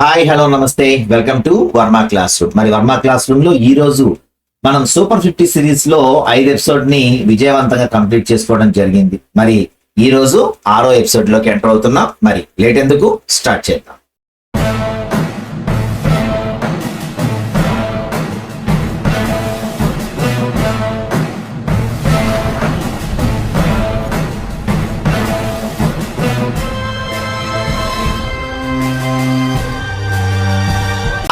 Hi hello నమస్తే welcome to Varma class room. మరి Varma class room లో ఈ రోజు మనం సూపర్ 50 సిరీస్ లో 5 ఎపిసోడ్ ని విజయవంతంగా కంప్లీట్ చేసుకోవడం జరిగింది. మరి ఈ రోజు 6వ ఎపిసోడ్ లోకి ఎంటర్ అవుతున్నాం. మరి లేట్ ఎందుకు, స్టార్ట్ చేద్దాం.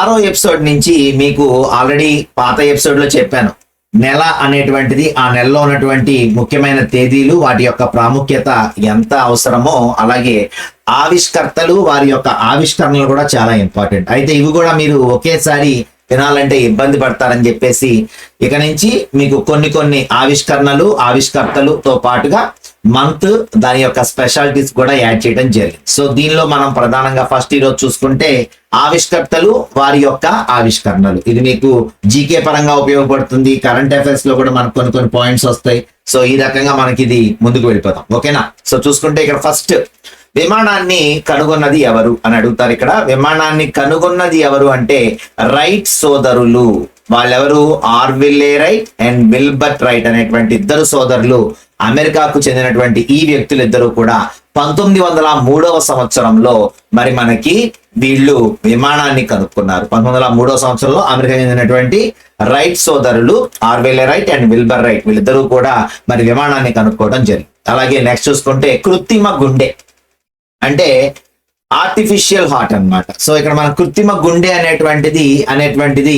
ఆరో ఎపిసోడ్ నుంచి మీకు ఆల్రెడీ పాత ఎపిసోడ్ లో చెప్పాను. నెల అనేటువంటిది, ఆ నెలలో ఉన్నటువంటి ముఖ్యమైన తేదీలు, వాటి యొక్క ప్రాముఖ్యత ఎంత అవసరమో, అలాగే ఆవిష్కర్తలు, వారి యొక్క ఆవిష్కరణలు కూడా చాలా ఇంపార్టెంట్. అయితే ఇవి కూడా మీరు ఒకేసారి వినాలంటే ఇబ్బంది పడతారని చెప్పేసి ఇక నుంచి మీకు కొన్ని ఆవిష్కరణలు, ఆవిష్కర్తలుతో పాటుగా మంత్, దాని యొక్క స్పెషాలిటీస్ కూడా యాడ్ చేయడం జరిగింది. సో దీనిలో మనం ప్రధానంగా ఫస్ట్ ఈరోజు చూసుకుంటే ఆవిష్కర్తలు, వారి యొక్క ఆవిష్కరణలు. ఇది మీకు జీకే పరంగా ఉపయోగపడుతుంది. కరెంట్ అఫైర్స్ లో కూడా మనకు కొన్ని పాయింట్స్ వస్తాయి. సో ఈ రకంగా మనకి ఇది ముందుకు వెళ్ళిపోతాం. ఓకేనా? సో చూసుకుంటే ఇక్కడ ఫస్ట్ విమానాన్ని కనుగొన్నది ఎవరు అని అడుగుతారు. ఇక్కడ విమానాన్ని కనుగొన్నది ఎవరు అంటే రైట్ సోదరులు. వాళ్ళెవరు? ఆర్విల్లే రైట్ అండ్ విల్బర్ట్ రైట్ అనేటువంటి ఇద్దరు సోదరులు, అమెరికాకు చెందినటువంటి ఈ వ్యక్తులు ఇద్దరు కూడా 1903వ సంవత్సరంలో మరి మనకి వీళ్ళు విమానాన్ని కనుక్కున్నారు. 1903వ సంవత్సరంలో అమెరికా చెందినటువంటి రైట్ సోదరులు ఆర్విల్లే రైట్ అండ్ విల్బర్ రైట్ వీళ్ళిద్దరూ కూడా మరి విమానాన్ని కనుక్కోవడం జరిగింది. అలాగే నెక్స్ట్ చూసుకుంటే కృత్రిమ గుండె అంటే ఆర్టిఫిషియల్ హార్ట్ అన్నమాట. సో ఇక్కడ మన కృత్రిమ గుండె అనేటువంటిది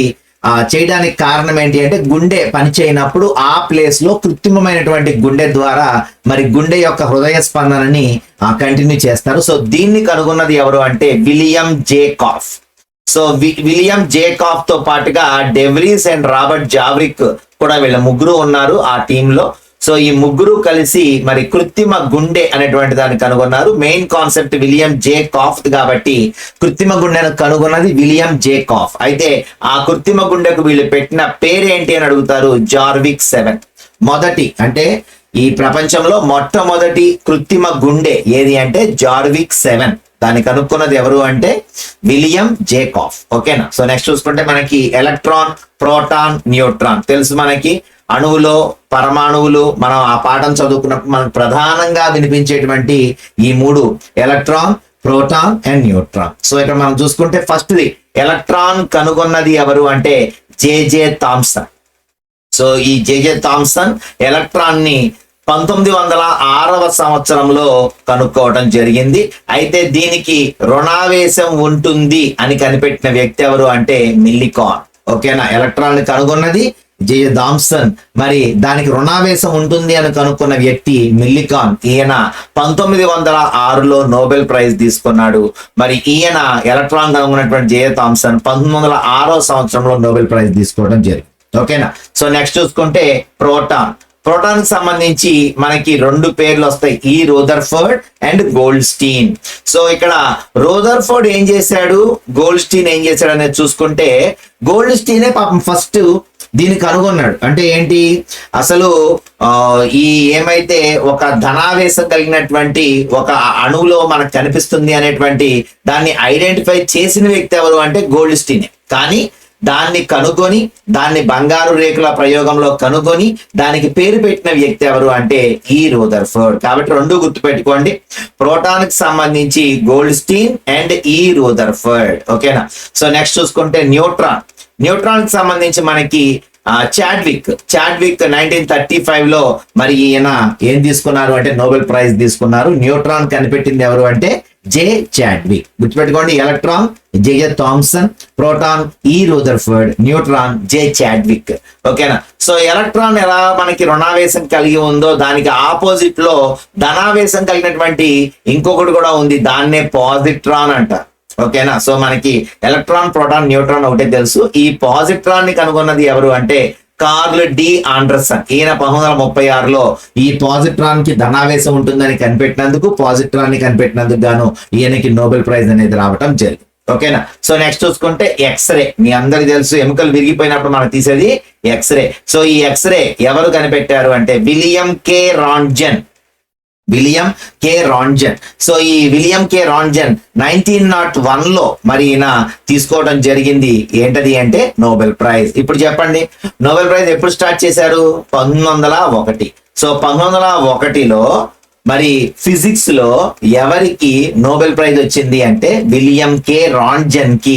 చేయడానికి కారణం ఏంటి అంటే గుండె పనిచేయనప్పుడు ఆ ప్లేస్ లో కృత్రిమమైనటువంటి గుండె ద్వారా మరి గుండె యొక్క హృదయ స్పందనని కంటిన్యూ చేస్తారు. సో దీన్ని కనుగొన్నది ఎవరు అంటే విలియం జేకాఫ్. సో విలియం జేకాఫ్ తో పాటుగా డెవ్రీస్ అండ్ రాబర్ట్ జావ్రిక్ కూడా వీళ్ళ ముగ్గురు ఉన్నారు ఆ టీంలో. సో ఈ ముగ్గురు కలిసి మరి కృత్రిమ గుండె అనేటువంటి దాన్ని కనుగొన్నారు. మెయిన్ కాన్సెప్ట్ విలియం జేకాఫ్ కాబట్టి కృత్రిమ గుండెను కనుగొన్నది విలియం జేకాఫ్. అయితే ఆ కృత్రిమ గుండెకు వీళ్ళు పెట్టిన పేరేంటి అని అడుగుతారు. జార్విక్ 7. మొదటి అంటే ఈ ప్రపంచంలో మొట్టమొదటి కృత్రిమ గుండె ఏది అంటే జార్విక్ 7. దాన్ని కనుక్కున్నది ఎవరు అంటే విలియం జేకాఫ్. ఓకేనా? సో నెక్స్ట్ చూసుకుంటే మనకి ఎలక్ట్రాన్, ప్రోటాన్, న్యూట్రాన్ తెలుసు మనకి. అణువులో, పరమాణువులు, మనం ఆ పాఠం చదువుకున్నప్పుడు మనకు ప్రధానంగా వినిపించేటువంటి ఈ మూడు electron, proton and neutron. So ఇక్కడ మనం చూసుకుంటే ఫస్ట్ది ఎలక్ట్రాన్ కనుగొన్నది ఎవరు అంటే జేజే థామ్సన్. సో ఈ జేజే థామ్సన్ ఎలక్ట్రాన్ ని 1906వ సంవత్సరంలో కనుక్కోవడం జరిగింది. అయితే దీనికి రుణావేశం ఉంటుంది అని కనిపెట్టిన వ్యక్తి ఎవరు అంటే మిల్లికాన్. ఓకేనా? ఎలక్ట్రాన్ ని కనుగొన్నది జేజే థామ్సన్, మరి దానికి రుణావేశం ఉంటుంది అని కనుక్కున్న వ్యక్తి మిల్లికాన్. ఈయన 1906లో నోబెల్ ప్రైజ్ తీసుకున్నాడు. మరి ఈయన ఎలక్ట్రాన్ కనుగొన్నటువంటి జేజే థామ్సన్ 1906వ సంవత్సరంలో నోబెల్ ప్రైజ్ తీసుకోవడం జరిగింది. ఓకేనా? సో నెక్స్ట్ చూసుకుంటే ప్రోటాన్ కి సంబంధించి మనకి 2 పేర్లు వస్తాయి, ఈ Rutherford and gold Stein. So ఇక్కడ రూదర్ఫర్డ్ ఏం చేశాడు, గోల్డ్ స్టీన్ ఏం చేశాడు అనేది చూసుకుంటే గోల్డ్ స్టీనే పాపం ఫస్ట్ దీన్ని కనుగొన్నాడు. అంటే ఏంటి అసలు ఈ ఏమైతే ఒక ధనావేశం కలిగినటువంటి ఒక అణువులో మనకు కనిపిస్తుంది అనేటువంటి దాన్ని ఐడెంటిఫై చేసిన వ్యక్తి ఎవరు అంటే గోల్డ్ స్టీనే. కానీ దాన్ని కనుగొని దాన్ని బంగారు రేకుల ప్రయోగంలో కనుగొని దానికి పేరు పెట్టిన వ్యక్తి ఎవరు అంటే ఈ రూదర్ఫర్డ్. కాబట్టి 2 గుర్తుపెట్టుకోండి, ప్రోటాన్ కి సంబంధించి గోల్డ్ స్టీన్ అండ్ ఈ రూదర్ఫర్డ్. ఓకేనా? సో నెక్స్ట్ చూసుకుంటే న్యూట్రాన్ కి సంబంధించి మనకి చాడ్విక్ 1935లో మరి ఈయన ఏం తీసుకున్నారు అంటే నోబెల్ ప్రైజ్ తీసుకున్నారు. న్యూట్రాన్ కనిపెట్టింది ఎవరు అంటే జే చాడ్విక్. గుర్తుపెట్టుకోండి, ఎలక్ట్రాన్ జేజే థామ్సన్, ప్రోటాన్ ఈ రూదర్ఫర్డ్, న్యూట్రాన్ జే చాడ్విక్. ఓకేనా? సో ఎలక్ట్రాన్ ఎలా మనకి రుణావేశం కలిగి ఉందో దానికి ఆపోజిట్ లో ధనావేశం కలిగినటువంటి ఇంకొకటి కూడా ఉంది, దాన్నే పాజిట్రాన్ అంటారు. ఓకేనా? సో మనకి ఎలక్ట్రాన్, ప్రోటాన్, న్యూట్రాన్ ఒకటే తెలుసు. ఈ పాజిట్రాన్ ని కనుగొన్నది ఎవరు అంటే కార్ల్ డి ఆండర్సన్. ఈయన 1936లో ఈ పాజిట్రాన్ కి ధనావేశం ఉంటుందని పాజిట్రాన్ ని కనిపెట్టినందుకు గాను ఈయనకి నోబెల్ ప్రైజ్ అనేది రావటం జరిగింది. ఓకేనా? సో నెక్స్ట్ చూసుకుంటే ఎక్స్రే. మీ అందరికి తెలుసు, ఎముకలు విరిగిపోయినప్పుడు మనం తీసేది ఎక్స్రే. సో ఈ ఎక్స్రే ఎవరు కనిపెట్టారు అంటే విలియం కే రాంట్జన్. విలియం కే రాంజన్. సో ఈ విలియం కే రాంజన్ 1901 లో మరి ఈయన తీసుకోవడం జరిగింది. ఏంటది అంటే నోబెల్ ప్రైజ్. ఇప్పుడు చెప్పండి, నోబెల్ ప్రైజ్ ఎప్పుడు స్టార్ట్ చేశారు? 1901. సో 1901లో మరి ఫిజిక్స్ లో ఎవరికి నోబెల్ ప్రైజ్ వచ్చింది అంటే విలియం కే రాంజన్ కి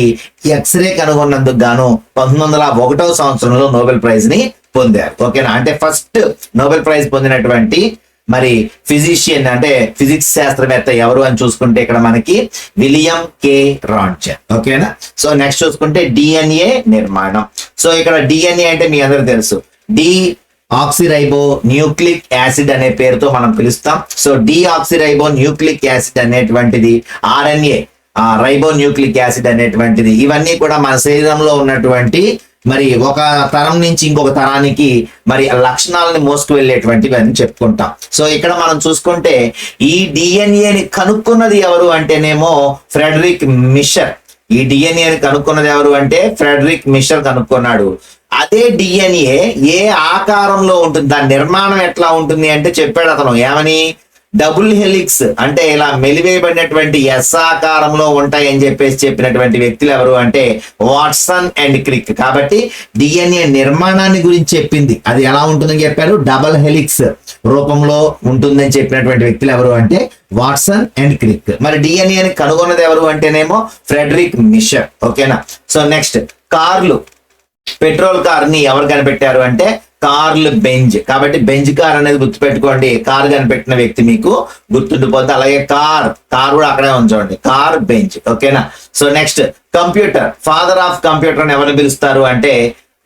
ఎక్స్రే కనుగొన్నందుకు గాను 1901వ సంవత్సరంలో నోబెల్ ప్రైజ్ ని పొందారు. ఓకేనా? అంటే ఫస్ట్ నోబెల్ ప్రైజ్ పొందినటువంటి మరి ఫిజిషియన్ అంటే ఫిజిక్స్ శాస్త్రవేత్త ఎవరు అని చూసుకుంటే ఇక్కడ మనకి విలియం కే రాంజన్. ఓకేనా? సో నెక్స్ట్ చూసుకుంటే డిఎన్ఏ నిర్మాణం. సో ఇక్కడ డిఎన్ఏ అంటే మీ అందరూ తెలుసు, డి ఆక్సిరైబో న్యూక్లిక్ యాసిడ్ అనే పేరుతో మనం పిలుస్తాం. సో డిఆక్సిరైబో న్యూక్లిక్ యాసిడ్ అనేటువంటిది, ఆర్ఎన్ఏ రైబో న్యూక్లిక్ యాసిడ్ అనేటువంటిది, ఇవన్నీ కూడా మన శరీరంలో ఉన్నటువంటి మరి ఒక తరం నుంచి ఇంకొక తరానికి మరి లక్షణాలను మోసుకు వెళ్ళేటువంటివి అని చెప్పుకుంటాం. సో ఇక్కడ మనం చూసుకుంటే ఈ డిఎన్ఏని కనుక్కున్నది ఎవరు అంటేనేమో ఫ్రెడరిక్ మిషర్. ఈ డిఎన్ఏని కనుక్కున్నది ఎవరు అంటే ఫ్రెడరిక్ మిషర్ కనుక్కున్నాడు. అదే డిఎన్ఏ ఏ ఆకారంలో ఉంటుంది, దాని నిర్మాణం ఎట్లా ఉంటుంది అంటే చెప్పాడు అతను. ఏమని? డబుల్ హెలిక్స్ అంటే ఇలా మెలివేయబడినటువంటి ఎస్ ఆకారంలో ఉంటాయి అని చెప్పేసి చెప్పినటువంటి వ్యక్తులు ఎవరు అంటే వాట్సన్ అండ్ క్రిక్. కాబట్టి డిఎన్ఏ నిర్మాణాన్ని గురించి చెప్పింది, అది ఎలా ఉంటుందని చెప్పారు, డబుల్ హెలిక్స్ రూపంలో ఉంటుందని చెప్పినటువంటి వ్యక్తులు ఎవరు అంటే వాట్సన్ అండ్ క్రిక్. మరి డిఎన్ఏని కనుగొన్నది ఎవరు అంటేనేమో ఫ్రెడరిక్ మిషర్. ఓకేనా? సో నెక్స్ట్ కార్లు, పెట్రోల్ కార్ ని ఎవరు కనిపెట్టారు అంటే కార్ల్ బెంజ్. కాబట్టి బెంజ్ కార్ అనేది గుర్తుపెట్టుకోండి, కార్ కనిపెట్టిన వ్యక్తి మీకు గుర్తుండిపోతుంది. అలాగే కార్ కూడా అక్కడే ఉంచండి, కార్ బెంజ్. ఓకేనా? So next computer, father of computer ఎవరిని పిలుస్తారు అంటే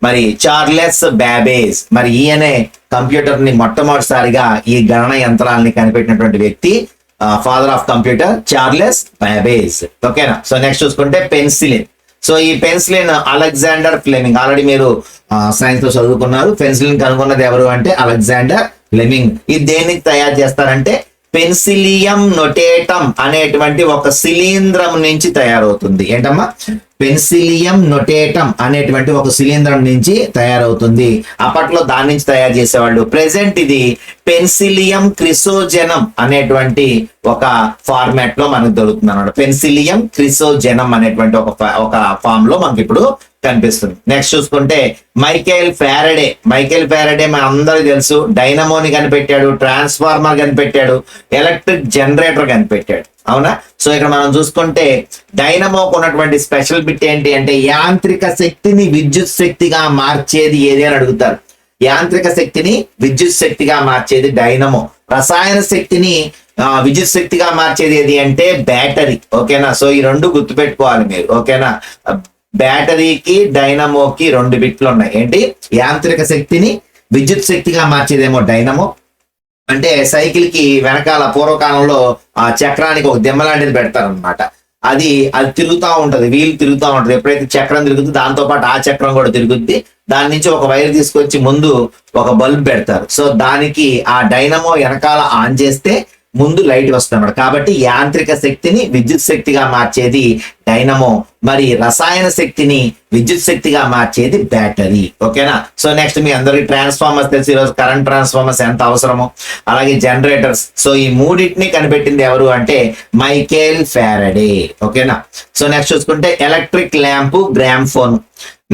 మరి చార్లెస్ బ్యాబేజ్. మరి ఈయనే కంప్యూటర్ ని మొట్టమొదటిసారిగా ఈ గణన యంత్రాలని కనిపెట్టినటువంటి వ్యక్తి father of computer Charles Babbage. ఓకేనా? సో నెక్స్ట్ చూసుకుంటే పెన్సిలిన్. సో ఈ పెన్సిలిన్ అలెగ్జాండర్ ఫ్లెమింగ్. ఆల్రెడీ మీరు సైన్స్ లో చదువుకున్నారు. పెన్సిలిన్ కనుగొన్నది ఎవరు అంటే అలెగ్జాండర్ ఫ్లెమింగ్. ఇది దేనికి తయారు చేస్తారంటే పెన్సిలియం నొటేటం అనేటువంటి ఒక శిలీంధ్రం నుంచి తయారవుతుంది. ఏంటమ్మా? పెన్సిలియం నొటేటం అనేటువంటి ఒక శిలీంధ్రం నుంచి తయారవుతుంది. అప్పట్లో దాని నుంచి తయారు చేసేవాళ్ళు. ప్రెసెంట్ ఇది పెన్సిలియం క్రిసోజెనం అనేటువంటి ఒక ఫార్మాట్ లో మనకు దొరుకుతుంది అన్నమాట. పెన్సిలియం క్రిసోజెనం అనేటువంటి ఒక ఫామ్ లో మనకి ఇప్పుడు కనిపిస్తుంది. నెక్స్ట్ చూసుకుంటే మైకేల్ ఫారడే. మన అందరికీ తెలుసు, డైనమోని కనిపెట్టాడు, ట్రాన్స్ఫార్మర్ కనిపెట్టాడు, ఎలక్ట్రిక్ జనరేటర్ కనిపెట్టాడు. అవునా? సో ఇక్కడ మనం చూసుకుంటే డైనమోకు ఉన్నటువంటి స్పెషల్ బిట్ ఏంటి అంటే యాంత్రిక శక్తిని విద్యుత్ శక్తిగా మార్చేది ఏది అని అడుగుతారు. యాంత్రిక శక్తిని విద్యుత్ శక్తిగా మార్చేది డైనమో. రసాయన శక్తిని విద్యుత్ శక్తిగా మార్చేది ఏది అంటే బ్యాటరీ. ఓకేనా? సో ఈ రెండు గుర్తుపెట్టుకోవాలి మీరు. ఓకేనా? బ్యాటరీకి డైనమోకి 2 బిట్లు ఉన్నాయి. ఏంటి? యాంత్రిక శక్తిని విద్యుత్ శక్తిగా మార్చేదేమో డైనమో. అంటే సైకిల్ కి వెనకాల పూర్వకాలంలో ఆ చక్రానికి ఒక దిమ్మ లాంటిది పెడతారనమాట. అది తిరుగుతూ ఉంటది, వీల్ తిరుగుతూ ఉంటది. ఎప్పుడైతే చక్రం తిరుగుతుంది దాంతో పాటు ఆ చక్రం కూడా తిరుగుద్ది. దాని నుంచి ఒక వైర్ తీసుకొచ్చి ముందు ఒక బల్బ్ పెడతారు. సో దానికి ఆ డైనమో వెనకాల ఆన్ చేస్తే ముందు లైట్ వస్తుంది. కాబట్టి యాంత్రిక శక్తిని విద్యుత్ శక్తిగా మార్చేది డైనమో, మరి రసాయన శక్తిని విద్యుత్ శక్తిగా మార్చేది బ్యాటరీ. ఓకేనా? సో నెక్స్ట్ మీ అందరికి ట్రాన్స్ఫార్మర్స్ తెలిసి ఈరోజు కరెంట్ ట్రాన్స్ఫార్మర్స్ ఎంత అవసరమో, అలాగే జనరేటర్స్. సో ఈ మూడింటిని కనిపెట్టింది ఎవరు అంటే మైకేల్ ఫారడే. ఓకేనా? సో నెక్స్ట్ చూసుకుంటే ఎలక్ట్రిక్ ల్యాంపు, గ్రామ్ఫోన్.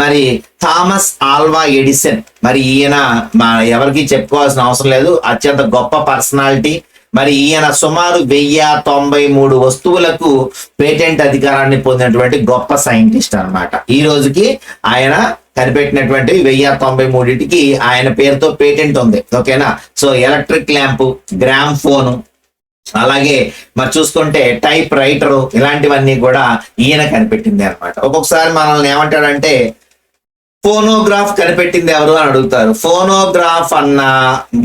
మరి థామస్ ఆల్వా ఎడిసన్. మరి ఈయన ఎవరికి చెప్పుకోవాల్సిన అవసరం లేదు, అత్యంత గొప్ప పర్సనాలిటీ. మరి ఈయన సుమారు 1093 వస్తువులకు పేటెంట్ అధికారాన్ని పొందినటువంటి గొప్ప సైంటిస్ట్ అన్నమాట. ఈ రోజుకి ఆయన కనిపెట్టినటువంటి 1093కి ఆయన పేరుతో పేటెంట్ ఉంది. ఓకేనా? So electric lamp, gram phone, అలాగే మరి చూసుకుంటే టైప్ రైటరు, ఇలాంటివన్నీ కూడా ఈయన కనిపెట్టింది అనమాట. ఒక్కొక్కసారి మనల్ని ఏమంటాడంటే ఫోనోగ్రాఫ్ కనిపెట్టింది ఎవరు అని అడుగుతారు. ఫోనోగ్రాఫ్ అన్న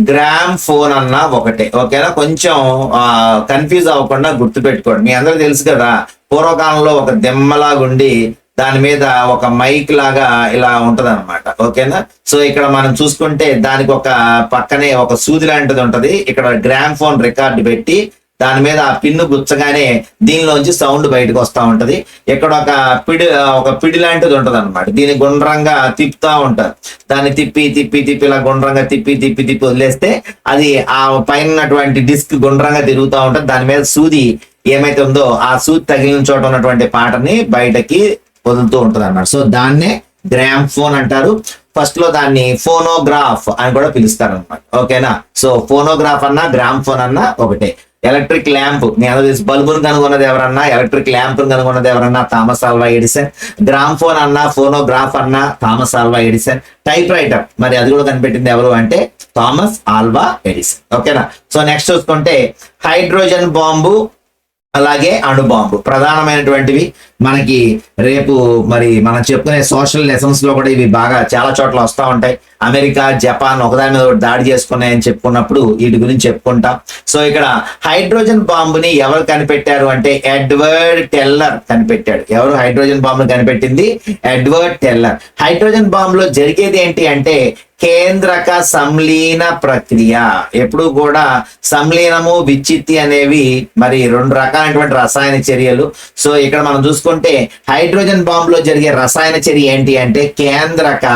గ్రామ్ ఫోన్ అన్న ఒకటే. ఓకేనా? కొంచెం కన్ఫ్యూజ్ అవ్వకుండా గుర్తుపెట్టుకోండి. మీ అందరూ తెలుసు కదా, పూర్వకాలంలో ఒక దిమ్మలాగుండి దాని మీద ఒక మైక్ లాగా ఇలా ఉంటది అనమాట. ఓకేనా? సో ఇక్కడ మనం చూసుకుంటే దానికి ఒక పక్కనే ఒక సూది లాంటిది ఉంటది. ఇక్కడ గ్రామ్ ఫోన్ రికార్డు పెట్టి దాని మీద ఆ పిన్ను గుచ్చగానే దీనిలోంచి సౌండ్ బయటకు వస్తూ ఉంటది. ఇక్కడ ఒక పిడి లాంటిది ఉంటది అనమాట. దీన్ని గుండ్రంగా తిప్పుతా ఉంటారు. దాన్ని తిప్పి తిప్పి తిప్పి ఇలా గుండ్రంగా తిప్పి తిప్పి తిప్పి వదిలేస్తే అది ఆ పైన ఉన్నటువంటి డిస్క్ గుండ్రంగా తిరుగుతూ ఉంటది. దాని మీద సూది ఏమైతే ఉందో ఆ సూది తగిలిన చోట ఉన్నటువంటి పాటని బయటకి వదులుతూ ఉంటది అన్నమాట. సో దాన్నే గ్రామ్ ఫోన్ అంటారు. ఫస్ట్ లో దాన్ని ఫోనోగ్రాఫ్ అని కూడా పిలుస్తారు అనమాట. ఓకేనా. సో ఫోనోగ్రాఫ్ అన్నా గ్రామ్ ఫోన్ అన్నా ఒకటే. ఎలక్ట్రిక్ ల్యాంప్ బల్బును కనుగొన్నది ఎవరన్నా, ఎలక్ట్రిక్ ల్యాంప్ కనుగొన్నది ఎవరన్నా, Thomas Alva Edison. Gram phone అన్నా ఫోనోగ్రాఫ్ అన్నా Thomas Alva Edison. Type writer మరి అది కూడా కనిపెట్టింది ఎవరు అంటే థామస్ ఆల్వా ఎడిసన్. ఓకేనా. సో నెక్స్ట్ చూసుకుంటే హైడ్రోజన్ బాంబు అలాగే అణుబాంబు ప్రధానమైనటువంటివి. మనకి రేపు మరి మనం చెప్పుకునే సోషల్ లెసన్స్ లో కూడా ఇవి బాగా చాలా చోట్ల వస్తూ ఉంటాయి. అమెరికా, జపాన్ ఒకదాని మీద దాడి చేసుకున్నాయని చెప్పుకున్నప్పుడు వీటి గురించి చెప్పుకుంటాం. సో ఇక్కడ హైడ్రోజన్ బాంబుని ఎవరు కనిపెట్టారు అంటే ఎడ్వర్డ్ టెల్లర్ కనిపెట్టాడు. ఎవరు హైడ్రోజన్ బాంబుని కనిపెట్టింది? Edward teller. హైడ్రోజన్ బాంబులో జరిగేది ఏంటి అంటే కేంద్రక సంలీన ప్రక్రియ. ఎప్పుడు కూడా సంలీనము విచ్చిత్తి అనేవి మరి రెండు రకాలైనటువంటి రసాయన చర్యలు. సో ఇక్కడ మనం చూసుకుంటే హైడ్రోజన్ బాంబులో జరిగే రసాయన చర్య ఏంటి అంటే కేంద్రక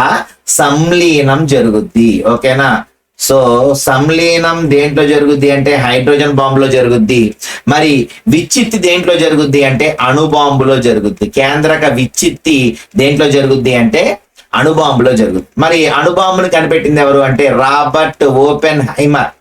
సంలీనం జరుగుద్ది. ఓకేనా. సో సంలీనం దేంట్లో జరుగుద్ది అంటే హైడ్రోజన్ బాంబులో జరుగుద్ది. మరి విచ్చిత్తి దేంట్లో జరుగుద్ది అంటే అణుబాంబులో జరుగుద్ది. కేంద్రక విచ్చిత్తి దేంట్లో జరుగుద్ది అంటే అణుబాంబులో జరుగుతుంది. మరి అణుబాంబును కనిపెట్టింది ఎవరు అంటే రాబర్ట్ ఓపెన్ హైమర్.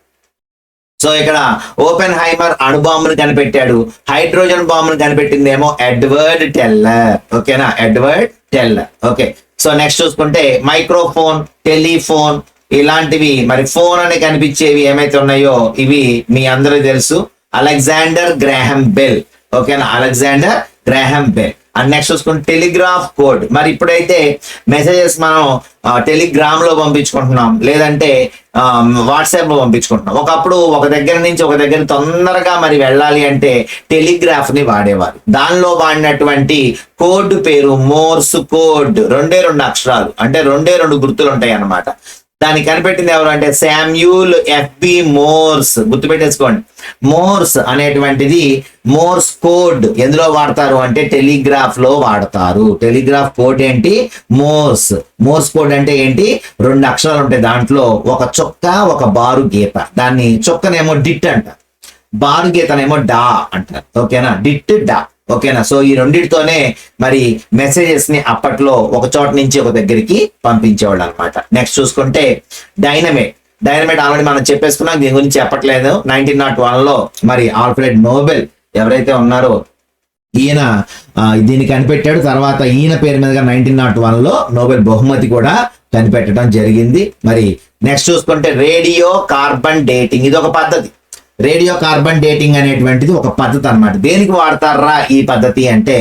సో ఇక్కడ ఓపెన్ హైమర్ అణుబాంబును కనిపెట్టాడు. హైడ్రోజన్ బాంబును కనిపెట్టింది ఏమో ఎడ్వర్డ్ టెల్లర్. ఓకేనా, Edward teller. Okay. So next చూసుకుంటే మైక్రోఫోన్, టెలిఫోన్ ఇలాంటివి మరి ఫోన్ అని కనిపించేవి ఏమైతే ఉన్నాయో ఇవి మీ అందరికీ తెలుసు. Alexander Graham Bell. ఓకేనా, Alexander Graham Bell. And next చూసుకుంటే టెలిగ్రాఫ్ కోడ్. మరి ఇప్పుడైతే మెసేజెస్ మనం టెలిగ్రామ్ లో పంపించుకుంటున్నాం, లేదంటే వాట్సాప్ లో పంపించుకుంటున్నాం. ఒకప్పుడు ఒక దగ్గర నుంచి ఒక దగ్గర తొందరగా మరి వెళ్ళాలి అంటే టెలిగ్రాఫ్ ని వాడేవారు. దానిలో వాడినటువంటి కోడ్ పేరు మోర్స్ కోడ్. రెండే రెండు అక్షరాలు అంటే రెండే రెండు గుర్తులు ఉంటాయి అన్నమాట. దాన్ని కనిపెట్టింది ఎవరు అంటే శామ్యూల్ ఎఫ్బి మోర్స్. గుర్తుపెట్టేసుకోండి, మోర్స్ అనేటువంటిది మోర్స్ కోడ్ ఎందులో వాడతారు అంటే టెలిగ్రాఫ్ లో వాడతారు. టెలిగ్రాఫ్ కోడ్ ఏంటి? మోర్స్. మోర్స్ కోడ్ అంటే ఏంటి? రెండు అక్షరాలు ఉంటాయి దాంట్లో, ఒక చుక్క ఒక బారు గీత. దాన్ని చుక్కనేమో డిట్ అంటారు, బారు గీతనేమో డా అంటారు. ఓకేనా, డిట్ డా. ఓకేనా. సో ఈ రెండింటితోనే మరి మెసేజెస్ ని అప్పట్లో ఒక చోట నుంచి ఒక దగ్గరికి పంపించేవాళ్ళు అనమాట. నెక్స్ట్ చూసుకుంటే డైనమైట్. డైనమైట్ ఆల్రెడీ మనం చెప్పేసుకున్నాం, దీని గురించి చెప్పట్లేదు. 1901 లో మరి ఆల్ఫ్రెడ్ నోబెల్ ఎవరైతే ఉన్నారో ఈయన దీన్ని కనిపెట్టాడు. తర్వాత ఈయన పేరు మీదుగా 1901 లో నోబెల్ బహుమతి కూడా కనిపెట్టడం జరిగింది. మరి నెక్స్ట్ చూసుకుంటే రేడియో కార్బన్ డేటింగ్. ఇది ఒక పద్ధతి. రేడియో కార్బన్ డేటింగ్ అనేటువంటిది ఒక పద్ధతి అన్నమాట. దేనికి వాడతారా ఈ పద్ధతి అంటే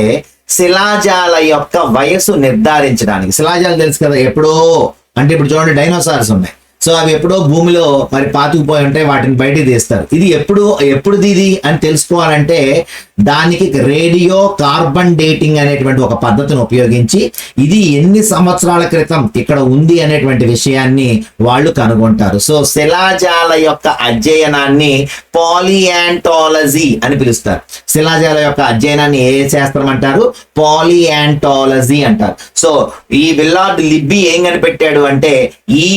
శిలాజాల యొక్క వయసు నిర్ధారించడానికి. శిలాజాలు తెలుసు కదా, ఎప్పుడో అంటే ఇప్పుడు చూడండి డైనోసార్స్ ఉన్నాయి. సో అవి ఎప్పుడో భూమిలో మరి పాతుకుపోయి ఉంటాయి, వాటిని బయటికి తీస్తారు. ఇది ఎప్పుడుది ఇది అని తెలుసుకోవాలంటే దానికి రేడియో కార్బన్ డేటింగ్ అనేటువంటి ఒక పద్ధతిని ఉపయోగించి ఇది ఎన్ని సంవత్సరాల క్రితం ఇక్కడ ఉంది అనేటువంటి విషయాన్ని వాళ్ళు కనుగొంటారు. సో శిలాజాల యొక్క అధ్యయనాన్ని పాలియాంటాలజీ అని పిలుస్తారు. శిలాజాల యొక్క అధ్యయనాన్ని ఏ శాస్త్రం అంటారు? పాలియాంటాలజీ అంటారు. సో ఈ విల్లార్డ్ లిబ్బీ ఏం కనిపెట్టాడు అంటే ఈ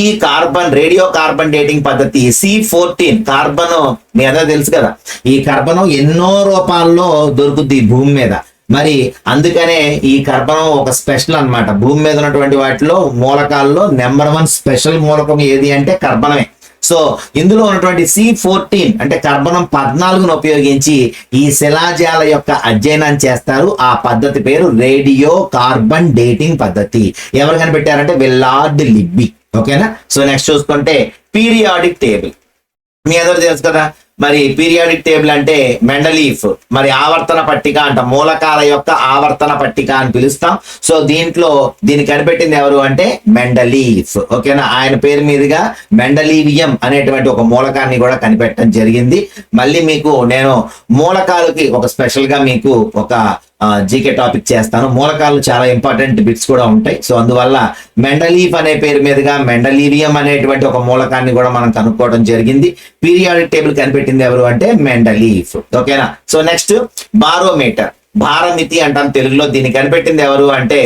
రేడియో కార్బన్ డేటింగ్ పద్ధతి C14 కార్బన్ మీ అందరూ తెలుసు కదా, ఈ కార్బన్ ఎన్నో రూపాల్లో దొరుకుద్ది భూమి మీద. మరి అందుకనే ఈ కర్బనం ఒక స్పెషల్ అన్నమాట. భూమి మీద ఉన్నటువంటి వాటిలో మూలకాల్లో నెంబర్ 1 స్పెషల్ మూలకం ఏది అంటే కర్బనమే. సో ఇందులో ఉన్నటువంటి C14 అంటే కర్బనం 14ను ఉపయోగించి ఈ శిలాజాల యొక్క అధ్యయనం చేస్తారు. ఆ పద్ధతి పేరు రేడియో కార్బన్ డేటింగ్ పద్ధతి. ఎవరు కనిపెట్టారంటే విల్లార్డ్ లిబ్బీ. ఓకేనా. సో నెక్స్ట్ చూసుకుంటే పీరియాడిక్ టేబుల్. మీ అందరూ తెలుసు కదా, మరి పీరియాడిక్ టేబుల్ అంటే మెండలీఫ్ మరి ఆవర్తన పట్టిక అంట, మూలకాల యొక్క ఆవర్తన పట్టిక అని పిలుస్తాం. సో దీన్ని కనిపెట్టింది ఎవరు అంటే మెండలీఫ్. ఓకేనా. ఆయన పేరు మీదుగా మెండలీవియం అనేటువంటి ఒక మూలకాన్ని కూడా కనిపెట్టడం జరిగింది. మళ్ళీ మీకు నేను మూలకాలకి ఒక స్పెషల్ గా మీకు ఒక జీకే టాపిక్ చేస్తాను. మూలకాలు చాలా ఇంపార్టెంట్ బిట్స్ కూడా ఉంటాయి. సో అందువల్ల మెండలీఫ్ అనే పేరు మీదుగా మెండలీవియం అనేటువంటి ఒక మూలకాన్ని కూడా మనం కనుక్కోవడం జరిగింది. పీరియాడిక్ టేబుల్ కనిపెట్టింది ఎవరు అంటే మెండలీఫ్. ఓకేనా. సో నెక్స్ట్ బారోమీటర్, భారమితి అంటాం తెలుగులో. దీన్ని కనిపెట్టింది ఎవరు అంటే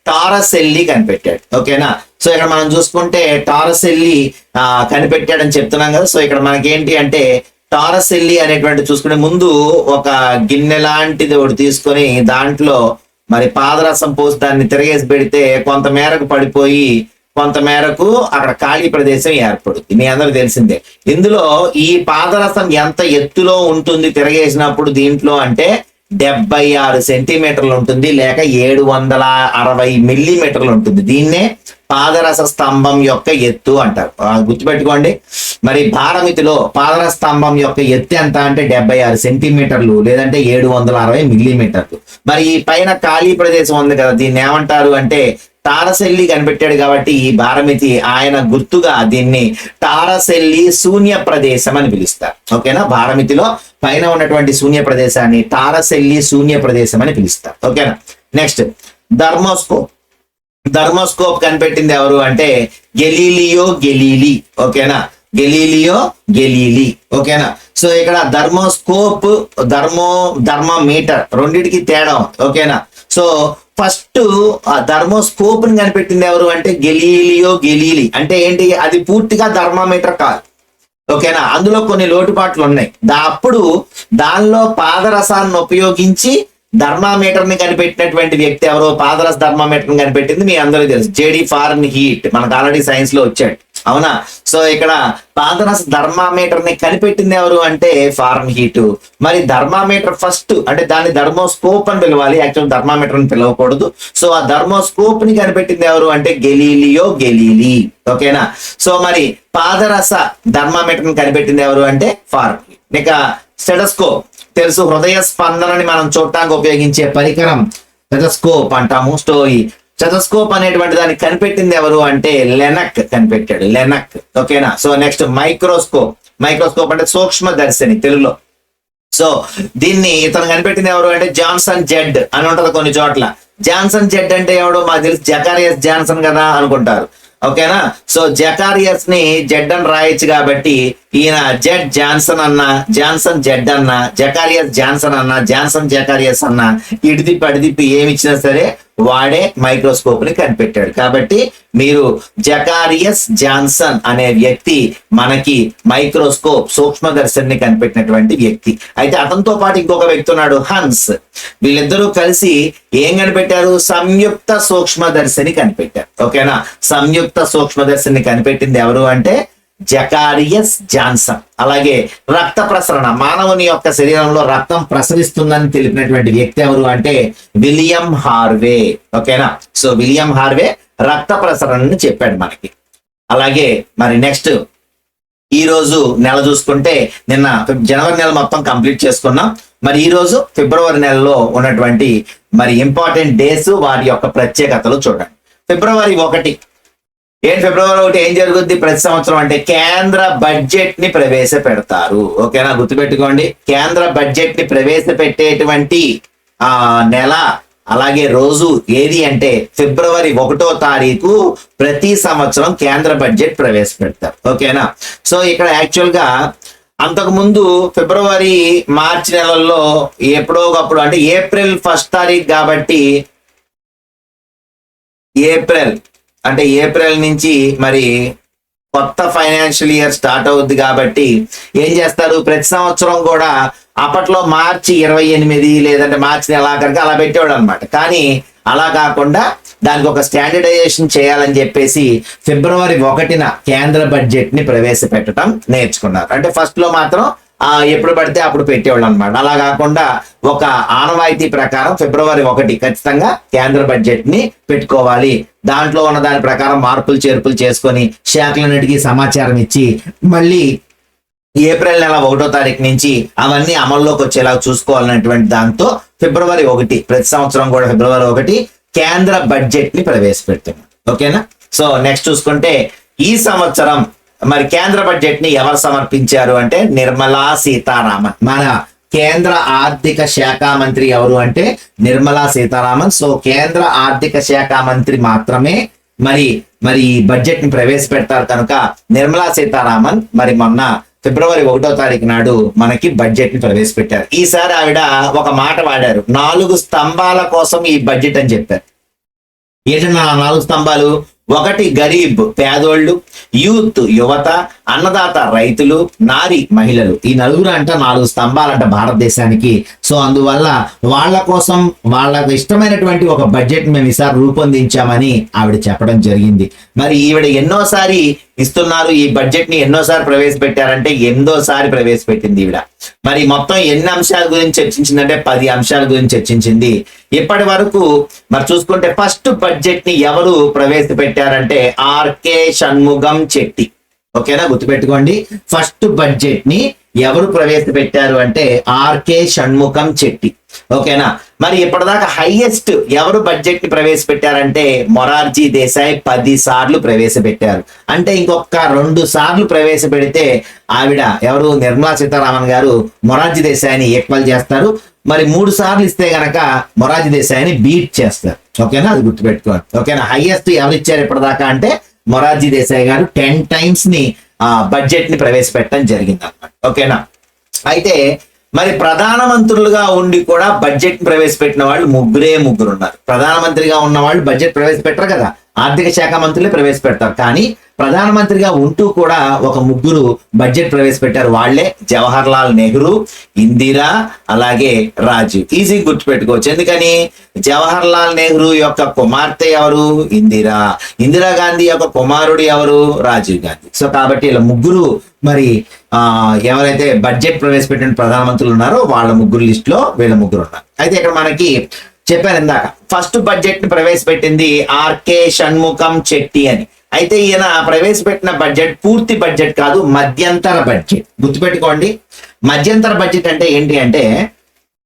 టారసెల్లి కనిపెట్టాడు. ఓకేనా. సో ఇక్కడ మనం చూసుకుంటే టారసెల్లి కనిపెట్టాడని చెప్తున్నాం కదా. సో ఇక్కడ మనకేంటి అంటే టారసెల్లి అనేటువంటి చూసుకునే ముందు ఒక గిన్నె లాంటిది ఒకటి తీసుకొని దాంట్లో మరి పాదరసం పోసి దాన్ని తిరగేసి పెడితే కొంత మేరకు పడిపోయి కొంత మేరకు అక్కడ ఖాళీ ప్రదేశం ఏర్పడుతుంది. మీ అందరికి తెలిసిందే. ఇందులో ఈ పాదరసం ఎంత ఎత్తులో ఉంటుంది తిరగేసినప్పుడు దీంట్లో అంటే 76 సెంటీమీటర్లు ఉంటుంది, లేక 760 మిల్లీమీటర్లు ఉంటుంది. దీన్నే పాదరస స్తంభం యొక్క ఎత్తు అంటారు. గుర్తుపెట్టుకోండి. మరి భారమితిలో పాదరస స్తంభం యొక్క ఎత్తు ఎంత అంటే 76 సెంటీమీటర్లు లేదంటే 760 మిల్లీమీటర్లు. మరి ఈ పైన ఖాళీ ప్రదేశం ఉంది కదా, దీన్ని ఏమంటారు అంటే టారసెల్లి కనిపెట్టాడు కాబట్టి ఈ భారమితి ఆయన గుర్తుగా దీన్ని టారసెల్లి శూన్య ప్రదేశం అని పిలుస్తారు. ఓకేనా. భారమితిలో పైన ఉన్నటువంటి శూన్య ప్రదేశాన్ని టారసెల్లి శూన్య ప్రదేశం అని పిలుస్తారు. ఓకేనా. నెక్స్ట్ థర్మోస్కోప్. థర్మోస్కోప్ కనిపెట్టింది ఎవరు అంటే గెలీలియో గెలీలీ. ఓకేనా. Galileo Galilei. ఓకేనా. సో ఇక్కడ థర్మోస్కోప్ థర్మోమీటర్ రెండిటికి తేడా. ఓకేనా. సో ఫస్ట్ ఆ థర్మోస్కోప్ ని కనిపెట్టింది ఎవరు అంటే గెలీలియో గెలీలీ. అంటే ఏంటి, అది పూర్తిగా థర్మామీటర్ కాదు. ఓకేనా. అందులో కొన్ని లోటుపాట్లు ఉన్నాయి. అప్పుడు దానిలో పాదరసాన్ని ఉపయోగించి థర్మామీటర్ ని కనిపెట్టినటువంటి వ్యక్తి ఎవరో, పాదరస థర్మామీటర్ ని కనిపెట్టింది మీ అందరికీ తెలుసు, జేడి ఫారెన్ హీట్. మనకు ఆల్రెడీ సైన్స్ లో వచ్చాడు. అవునా. సో ఇక్కడ పాదరస థర్మామీటర్ ని కనిపెట్టింది ఎవరు అంటే ఫారెన్ హీట్. మరి థర్మామీటర్ ఫస్ట్ అంటే దాన్ని థర్మోస్కోప్ అని పిలవాలి, యాక్చువల్ థర్మామీటర్ అని పిలవకూడదు. సో ఆ థర్మోస్కోప్ ని కనిపెట్టింది ఎవరు అంటే గెలీలియో గెలీలీ. ఓకేనా. సో మరి పాదరస థర్మామీటర్ ని కనిపెట్టింది ఎవరు అంటే ఫారెన్ హీట్. ఇక స్టెథోస్కోప్ తెలుసు, హృదయ స్పందనని మనం చూడటానికి ఉపయోగించే పరికరం స్టెథోస్కోప్ అంటాము. స్టెథోస్కోప్ అనేటువంటి దాన్ని కనిపెట్టింది ఎవరు అంటే లెనక్ కనిపెట్టాడు, లెనక్. ఓకేనా. So next microscope. మైక్రోస్కోప్ అంటే సూక్ష్మదర్శిని తెలుగులో. సో దీన్ని ఇతను కనిపెట్టింది ఎవరు అంటే జాన్సన్ జెడ్ అని ఉంటది కొన్ని చోట్ల. జాన్సన్ జెడ్ అంటే ఎవడో మాకు తెలిసి జకారియస్ జాన్సన్ కదా అనుకుంటారు. ఓకేనా. సో జకారియస్ ని జెడ్ అని రాయొచ్చు కాబట్టి ఈయన జెడ్ జాన్సన్ అన్న, జాన్సన్ జెడ్ అన్న, జకారియస్ జాన్సన్ అన్న, జాన్సన్ జకారియస్ అన్న, ఇడిదిప్పి అడిదిప్పి ఏమిచ్చినా సరే వాడే మైక్రోస్కోప్ ని కనిపెట్టాడు. కాబట్టి మీరు జకారియస్ జాన్సన్ అనే వ్యక్తి మనకి మైక్రోస్కోప్ సూక్ష్మదర్శిని కనిపెట్టినటువంటి వ్యక్తి. అయితే అతనితో పాటు ఇంకొక వ్యక్తి ఉన్నాడు, హన్స్. వీళ్ళిద్దరూ కలిసి ఏం కనిపెట్టారు, సంయుక్త సూక్ష్మదర్శిని కనిపెట్టారు. ఓకేనా. సంయుక్త సూక్ష్మదర్శిని కనిపెట్టింది ఎవరు అంటే జకారియస్ జాన్సన్. అలాగే రక్త ప్రసరణ, మానవుని యొక్క శరీరంలో రక్తం ప్రసరిస్తుందని తెలిపినటువంటి వ్యక్తి ఎవరు అంటే విలియం హార్వే. ఓకేనా. సో విలియం హార్వే రక్త ప్రసరణని చెప్పాడు మనకి. అలాగే మరి నెక్స్ట్ ఈ రోజు నెల చూసుకుంటే నిన్న జనవరి నెల మొత్తం కంప్లీట్ చేసుకున్నాం. మరి ఈ రోజు ఫిబ్రవరి నెలలో ఉన్నటువంటి మరి ఇంపార్టెంట్ డేస్, వాటి యొక్క ప్రత్యేకతలు చూడండి. ఫిబ్రవరి 1 ఫిబ్రవరి 1 ఏం జరుగుద్ది ప్రతి సంవత్సరం అంటే కేంద్ర బడ్జెట్ ని ప్రవేశపెడతారు. ఓకేనా. గుర్తుపెట్టుకోండి, కేంద్ర బడ్జెట్ ని ప్రవేశపెట్టేటువంటి నెల అలాగే రోజు ఏది అంటే ఫిబ్రవరి 1వ తారీఖు ప్రతి సంవత్సరం కేంద్ర బడ్జెట్ ప్రవేశపెడతారు. ఓకేనా. సో ఇక్కడ యాక్చువల్ గా అంతకు ముందు ఫిబ్రవరి మార్చి నెలల్లో ఎప్పుడో ఒకప్పుడు అంటే ఏప్రిల్ 1వ తారీఖు కాబట్టి ఏప్రిల్ నుంచి మరి కొత్త ఫైనాన్షియల్ ఇయర్ స్టార్ట్ అవుద్ది కాబట్టి ఏం చేస్తారు, ప్రతి సంవత్సరం కూడా అప్పట్లో మార్చి 28 లేదంటే మార్చి నెలాఖరికి అలా పెట్టేవాడు అనమాట. కానీ అలా కాకుండా దానికి ఒక స్టాండర్డైజేషన్ చేయాలని చెప్పేసి ఫిబ్రవరి 1న కేంద్ర బడ్జెట్ ని ప్రవేశపెట్టడం నేర్చుకున్నారు. అంటే ఫస్ట్ లో మాత్రం ఎప్పుడు పడితే అప్పుడు పెట్టేవాళ్ళు అనమాట. అలా కాకుండా ఒక ఆనవాయితీ ప్రకారం ఫిబ్రవరి 1 ఖచ్చితంగా కేంద్ర బడ్జెట్ ని పెట్టుకోవాలి. దాంట్లో ఉన్న దాని ప్రకారం మార్పులు చేర్పులు చేసుకొని శాఖలన్నిటికీ సమాచారం ఇచ్చి మళ్ళీ ఏప్రిల్ నెల 1వ తారీఖు నుంచి అవన్నీ అమల్లోకి వచ్చేలా చూసుకోవాలనేటువంటి దాంతో ఫిబ్రవరి 1 ప్రతి సంవత్సరం కూడా ఫిబ్రవరి 1 కేంద్ర బడ్జెట్ ని ప్రవేశపెడుతున్నాం. ఓకేనా. సో నెక్స్ట్ చూసుకుంటే ఈ సంవత్సరం మరి కేంద్ర బడ్జెట్ ని ఎవరు సమర్పించారు అంటే నిర్మలా సీతారామన్, మన కేంద్ర ఆర్థిక శాఖ మంత్రి ఎవరు అంటే నిర్మలా సీతారామన్. సో కేంద్ర ఆర్థిక శాఖ మంత్రి మాత్రమే మరి మరి ఈ బడ్జెట్ ని ప్రవేశపెడతారు కనుక నిర్మలా సీతారామన్ మరి మొన్న ఫిబ్రవరి 1వ తారీఖు నాడు మనకి బడ్జెట్ ని ప్రవేశపెట్టారు. ఈసారి ఆవిడ ఒక మాట వాడారు, 4 స్తంభాల కోసం ఈ బడ్జెట్ అని చెప్పారు. ఏంటన్నా 4 స్తంభాలు? 1 గరీబ్ పేదోళ్ళు, యూత్ యువత, అన్నదాత రైతులు, నారి మహిళలు. ఈ నలుగురు అంట 4 స్తంభాలంట భారతదేశానికి. సో అందువల్ల వాళ్ళ కోసం వాళ్ళకు ఇష్టమైనటువంటి ఒక బడ్జెట్ మేము ఈసారి రూపొందించామని ఆవిడ చెప్పడం జరిగింది. మరి ఈవిడ ఎన్నోసారి ఇస్తున్నారు ఈ బడ్జెట్ ని, ఎన్నోసారి ప్రవేశపెట్టారంటే 8వ ప్రవేశపెట్టింది ఈవిడ. మరి మొత్తం ఎన్ని అంశాల గురించి చర్చించిందంటే 10 అంశాల గురించి చర్చించింది. ఇప్పటి వరకు మరి చూసుకుంటే ఫస్ట్ బడ్జెట్ ని ఎవరు ప్రవేశపెట్టారంటే ఆర్కే షణ్ముగం చెట్టి. ఓకేనా, గుర్తుపెట్టుకోండి. ఫస్ట్ బడ్జెట్ ని ఎవరు ప్రవేశపెట్టారు అంటే ఆర్కే షణ్ముఖం చెట్టి. ఓకేనా, మరి ఇప్పటిదాకా హైయెస్ట్ ఎవరు బడ్జెట్ ని ప్రవేశపెట్టారంటే మొరార్జీ దేశాయ్ 10 సార్లు ప్రవేశపెట్టారు. అంటే ఇంకొక 2 సార్లు ప్రవేశపెడితే ఆవిడ ఎవరు నిర్మలా సీతారామన్ గారు మొరార్జీ దేశాయ్ని ఈక్వల్ చేస్తారు. మరి 3 సార్లు ఇస్తే గనక మొరార్జీ దేశాయ్ని బీట్ చేస్తారు. ఓకేనా, అది గుర్తుపెట్టుకోండి. ఓకేనా, హైయెస్ట్ ఎవరు ఇచ్చారు ఇప్పటిదాకా అంటే మొరార్జీ దేశాయ్ గారు 10 టైమ్స్ ని బడ్జెట్ ని ప్రవేశపెట్టడం జరిగింది అన్నమాట. ఓకేనా, అయితే మరి ప్రధానమంత్రులుగా ఉండి కూడా బడ్జెట్ ప్రవేశపెట్టిన వాళ్ళు ముగ్గురు ఉన్నారు. ప్రధానమంత్రిగా ఉన్న వాళ్ళు బడ్జెట్ ప్రవేశపెట్టరు కదా, ఆర్థిక శాఖ మంత్రులే ప్రవేశపెడతారు. కానీ ప్రధానమంత్రిగా ఉంటూ కూడా ఒక 3 బడ్జెట్ ప్రవేశపెట్టారు. వాళ్లే జవహర్ లాల్ నెహ్రూ, ఇందిరా, అలాగే రాజీవ్. ఈజీ గుర్తుపెట్టుకోవచ్చు. ఎందుకని? జవహర్ లాల్ నెహ్రూ యొక్క కుమార్తె ఎవరు? ఇందిరా గాంధీ యొక్క కుమారుడు ఎవరు? రాజీవ్ గాంధీ. సో కాబట్టి ఇలా 3 మరి ఎవరైతే బడ్జెట్ ప్రవేశపెట్టిన ప్రధానమంత్రులు ఉన్నారో వాళ్ళ 3 లిస్ట్ లో వీళ్ళ 3 ఉన్నారు. అయితే ఇక్కడ మనకి చెప్పాను ఇందాక, ఫస్ట్ బడ్జెట్ ని ప్రవేశపెట్టింది ఆర్కే షణ్ముఖం చెట్టి అని. అయితే ఈయన ప్రవేశపెట్టిన బడ్జెట్ పూర్తి బడ్జెట్ కాదు, మధ్యంతర బడ్జెట్. గుర్తుపెట్టుకోండి, మధ్యంతర బడ్జెట్ అంటే ఏంటి అంటే,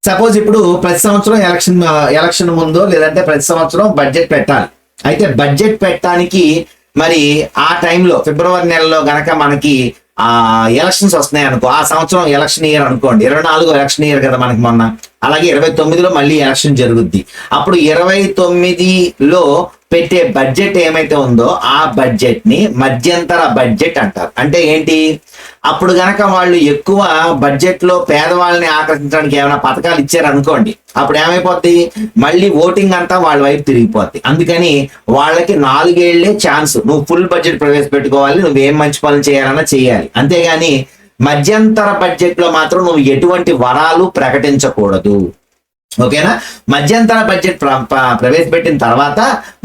సపోజ్ ఇప్పుడు ప్రతి సంవత్సరం ఎలక్షన్ ముందో లేదంటే ప్రతి సంవత్సరం బడ్జెట్ పెట్టాలి. అయితే బడ్జెట్ పెట్టడానికి మరి ఆ టైంలో ఫిబ్రవరి నెలలో గనక మనకి ఎలక్షన్స్ వస్తున్నాయి అనుకో, ఆ సంవత్సరం ఎలక్షన్ ఇయర్ అనుకోండి, 24 ఎలక్షన్ ఇయర్ కదా మనకి మొన్న. అలాగే 29లో మళ్ళీ ఎలక్షన్ జరుగుద్ది. అప్పుడు 29లో పెట్టే బడ్జెట్ ఏమైతే ఉందో ఆ బడ్జెట్ ని మధ్యంతర బడ్జెట్ అంటారు. అంటే ఏంటి? అప్పుడు గనక వాళ్ళు ఎక్కువ బడ్జెట్ లో పేదవాళ్ళని ఆకర్షించడానికి ఏమైనా పథకాలు ఇచ్చారు అనుకోండి, అప్పుడు ఏమైపోద్ది? మళ్ళీ ఓటింగ్ అంతా వాళ్ళ వైపు తిరిగిపోద్ది. అందుకని వాళ్ళకి 4 ఏళ్లే ఛాన్స్, నువ్వు ఫుల్ బడ్జెట్ ప్రవేశపెట్టుకోవాలి, నువ్వేం మంచి పనులు చేయాలన్నా చేయాలి. అంతేగాని మధ్యంతర బడ్జెట్ లో మాత్రం నువ్వు ఎటువంటి వరాలు ప్రకటించకూడదు. ఓకేనా, మధ్యంతర బడ్జెట్ ప్రవేశపెట్టిన తర్వాత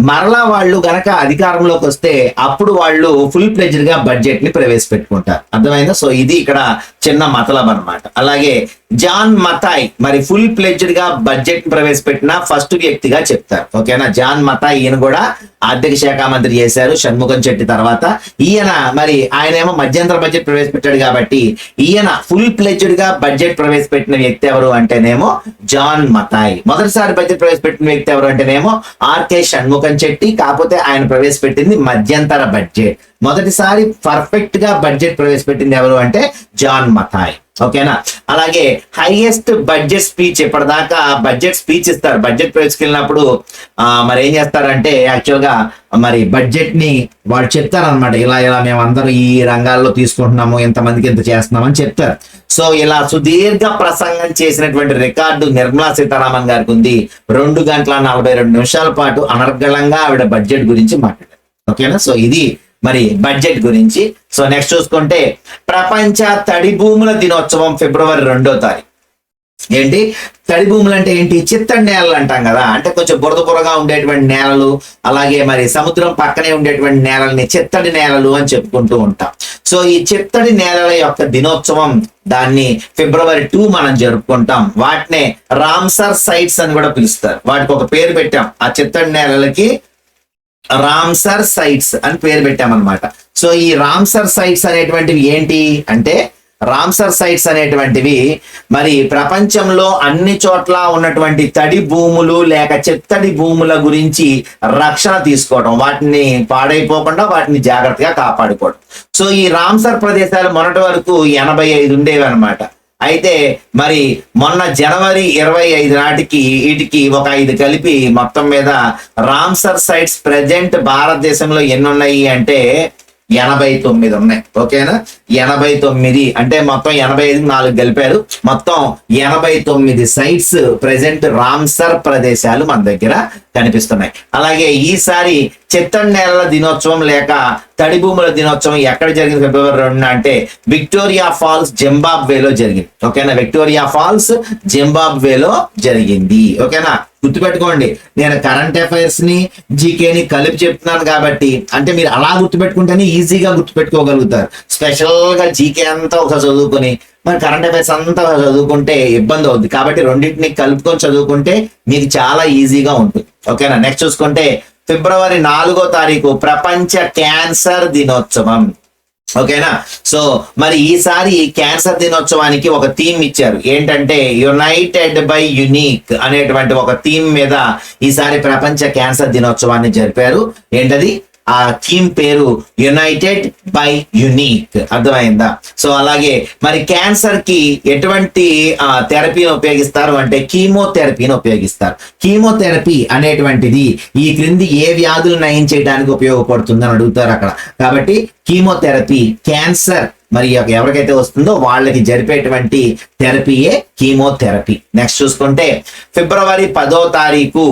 మరలా వాళ్ళు గనక అధికారంలోకి వస్తే అప్పుడు వాళ్ళు ఫుల్ ప్లెడ్జ్డ్ గా బడ్జెట్ ని ప్రవేశపెట్టుకుంటారు. అర్థమైందా? సో ఇది ఇక్కడ చిన్న మతలబ్ అన్నమాట. అలాగే జాన్ మతాయ్ మరి ఫుల్ ప్లెడ్జ్డ్ గా బడ్జెట్ ప్రవేశపెట్టిన ఫస్ట్ వ్యక్తిగా చెప్తారు. ఓకేనా, జాన్ మతాయ్ ఈయన కూడా ఆర్థిక శాఖ మంత్రి చేశారు షణ్ముఖం చెట్టి తర్వాత. ఈయన మరి ఆయన ఏమో మధ్యంతర బడ్జెట్ ప్రవేశపెట్టాడు కాబట్టి ఈయన ఫుల్ ప్లెడ్జ్డ్ గా బడ్జెట్ ప్రవేశపెట్టిన వ్యక్తి ఎవరు అంటేనేమో జాన్ మతాయ్. మొదటిసారి బడ్జెట్ ప్రవేశపెట్టిన వ్యక్తి ఎవరు అంటేనేమో ఆర్కే షణ్ముఖం చెట్టి. కాకపోతే ఆయన ప్రవేశపెట్టింది మధ్యంతర బడ్జెట్. మొదటిసారి పర్ఫెక్ట్ గా బడ్జెట్ ప్రవేశపెట్టింది ఎవరు అంటే జాన్ మతాయ్. ఓకేనా, అలాగే హైయెస్ట్ బడ్జెట్ స్పీచ్, ఇప్పటిదాకా బడ్జెట్ స్పీచ్ ఇస్తారు. బడ్జెట్ ప్రవేశకెళ్ళినప్పుడు మరి ఏం చేస్తారంటే యాక్చువల్ గా మరి బడ్జెట్ ని వాళ్ళు చెప్తారనమాట, ఇలా మేము అందరూ ఈ రంగాల్లో తీసుకుంటున్నాము, ఎంతమందికి ఎంత చేస్తున్నాము అని చెప్తారు. సో ఇలా సుదీర్ఘ ప్రసంగం చేసినటువంటి రికార్డు నిర్మలా సీతారామన్ గారికి ఉంది. 2 గంటల 42 నిమిషాల పాటు అనర్గళంగా ఆవిడ బడ్జెట్ గురించి మాట్లాడారు. ఓకేనా, సో ఇది మరి బడ్జెట్ గురించి. సో నెక్స్ట్ చూసుకుంటే ప్రపంచ తడి భూముల దినోత్సవం ఫిబ్రవరి 2వ తారీఖు. ఏంటి తడి భూములు అంటే ఏంటి? చిత్తడి నేలలు అంటాం కదా, అంటే కొంచెం బురదగా ఉండేటువంటి నేలలు, అలాగే మరి సముద్రం పక్కనే ఉండేటువంటి నేలల్ని చిత్తడి నేలలు అని చెప్పుకుంటూ ఉంటాం. సో ఈ చిత్తడి నేలల యొక్క దినోత్సవం దాన్ని ఫిబ్రవరి 2 మనం జరుపుకుంటాం. వాటినే రామ్సర్ సైట్స్ అని కూడా పిలుస్తారు. వాటికి ఒక పేరు పెట్టాం, ఆ చిత్తడి నేలలకి రామ్సర్ సైట్స్ అని పేరు పెట్టామన్నమాట. సో ఈ రామ్సర్ సైట్స్ అనేటువంటివి ఏంటి అంటే, రామ్సర్ సైట్స్ అనేటువంటివి మరి ప్రపంచంలో అన్ని చోట్ల ఉన్నటువంటి తడి భూములు లేక చిత్తడి భూముల గురించి రక్షణ తీసుకోవడం, వాటిని పాడైపోకుండా వాటిని జాగ్రత్తగా కాపాడుకోవడం. సో ఈ రామ్సర్ ప్రదేశాలు మొన్నటి వరకు 85 ఉండేవి అనమాట. అయితే మరి మొన్న జనవరి 25 నాటికి వీటికి ఒక 5 కలిపి మొత్తం మీద రామ్సర్ సైట్స్ ప్రెజెంట్ భారతదేశంలో ఎన్ని ఉన్నాయి అంటే 89 ఉన్నాయి. ఓకేనా, 89 అంటే మొత్తం 85 4 కలిపారు, మొత్తం 89 సైట్స్ ప్రెసెంట్ రామ్సర్ ప్రదేశాలు మన దగ్గర కనిపిస్తున్నాయి. అలాగే ఈసారి చిత్తడి నేలల దినోత్సవం లేక తడి భూముల దినోత్సవం ఎక్కడ జరిగింది ఫిబ్రవరి 2 అంటే విక్టోరియా ఫాల్స్ జింబాబ్వేలో జరిగింది. ఓకేనా, విక్టోరియా ఫాల్స్ జింబాబ్వేలో జరిగింది. ఓకేనా, గుర్తుపెట్టుకోండి, నేను కరెంట్ అఫైర్స్ ని జీకేని కలిపి చెప్తున్నాను కాబట్టి అంటే మీరు అలా గుర్తుపెట్టుకుంటేనే ఈజీగా గుర్తుపెట్టుకోగలుగుతారు. స్పెషల్ గా జీకే అంతా ఒకసారి చదువుకొని మరి కరెంట్ అఫైర్స్ అంతా చదువుకుంటే ఇబ్బంది అవుద్ది. కాబట్టి రెండింటిని కలుపుకొని చదువుకుంటే మీకు చాలా ఈజీగా ఉంటుంది. ఓకేనా, నెక్స్ట్ చూసుకుంటే ఫిబ్రవరి 4వ తారీఖు ప్రపంచ క్యాన్సర్ దినోత్సవం. ఓకేనా, సో మరి ఈసారి క్యాన్సర్ దినోత్సవానికి ఒక థీమ్ ఇచ్చారు. ఏంటంటే యునైటెడ్ బై యునిక్ అనేటువంటి ఒక థీమ్ మీద ఈసారి ప్రపంచ క్యాన్సర్ దినోత్సవాన్ని జరిపారు. ఏంటది? ఆ థీమ్ పేరు యునైటెడ్ బై యునిక్. అర్థమైందా? సో అలాగే మరి క్యాన్సర్ కి ఎటువంటి థెరపీని ఉపయోగిస్తారు అంటే కీమోథెరపీని ఉపయోగిస్తారు. కీమోథెరపీ అనేటువంటిది ఈ క్రింది ఏ వ్యాధులు నయం చేయడానికి ఉపయోగపడుతుందని అడుగుతారు అక్కడ. కాబట్టి కీమోథెరపీ క్యాన్సర్ మరి ఎవరికైతే వస్తుందో వాళ్ళకి జరిపేటువంటి థెరపీయే కీమోథెరపీ. నెక్స్ట్ చూసుకుంటే ఫిబ్రవరి 10వ తారీఖు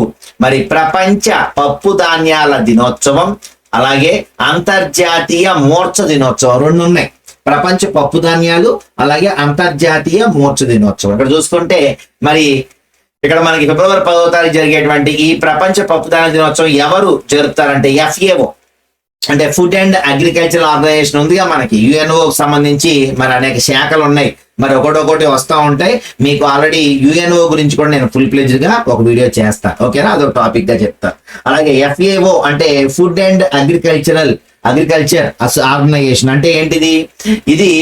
మరి ప్రపంచ పప్పు ధాన్యాల దినోత్సవం, అలాగే అంతర్జాతీయ మూర్ఛ దినోత్సవం. 2 ఉన్నాయి, ప్రపంచ పప్పు ధాన్యాలు అలాగే అంతర్జాతీయ మూర్ఛ దినోత్సవం. ఇక్కడ చూసుకుంటే మరి ఇక్కడ మనకి ఫిబ్రవరి 10వ తారీఖు జరిగేటువంటి ఈ ప్రపంచ పప్పు ధాన్యాల దినోత్సవం ఎవరు జరుపుతారంటే FAO అంటే ఫుడ్ అండ్ అగ్రికల్చర్ ఆర్గనైజేషన్ ఉందిగా మనకి, యుఎన్ఓకి సంబంధించి మరి అనేక శాఖలు ఉన్నాయి, మరి ఒకటి వస్తూ ఉంటాయి. మీకు ఆల్రెడీ యుఎన్ఓ గురించి కూడా నేను ఫుల్ ప్లెజ్డ్ గా ఒక వీడియో చేస్తాను. ఓకేనా, అదొక టాపిక్ గా చెప్తాను. అలాగే FAO అంటే ఫుడ్ అండ్ అగ్రికల్చర్ ఆర్గనైజేషన్ అంటే ఏంటిది? ఇది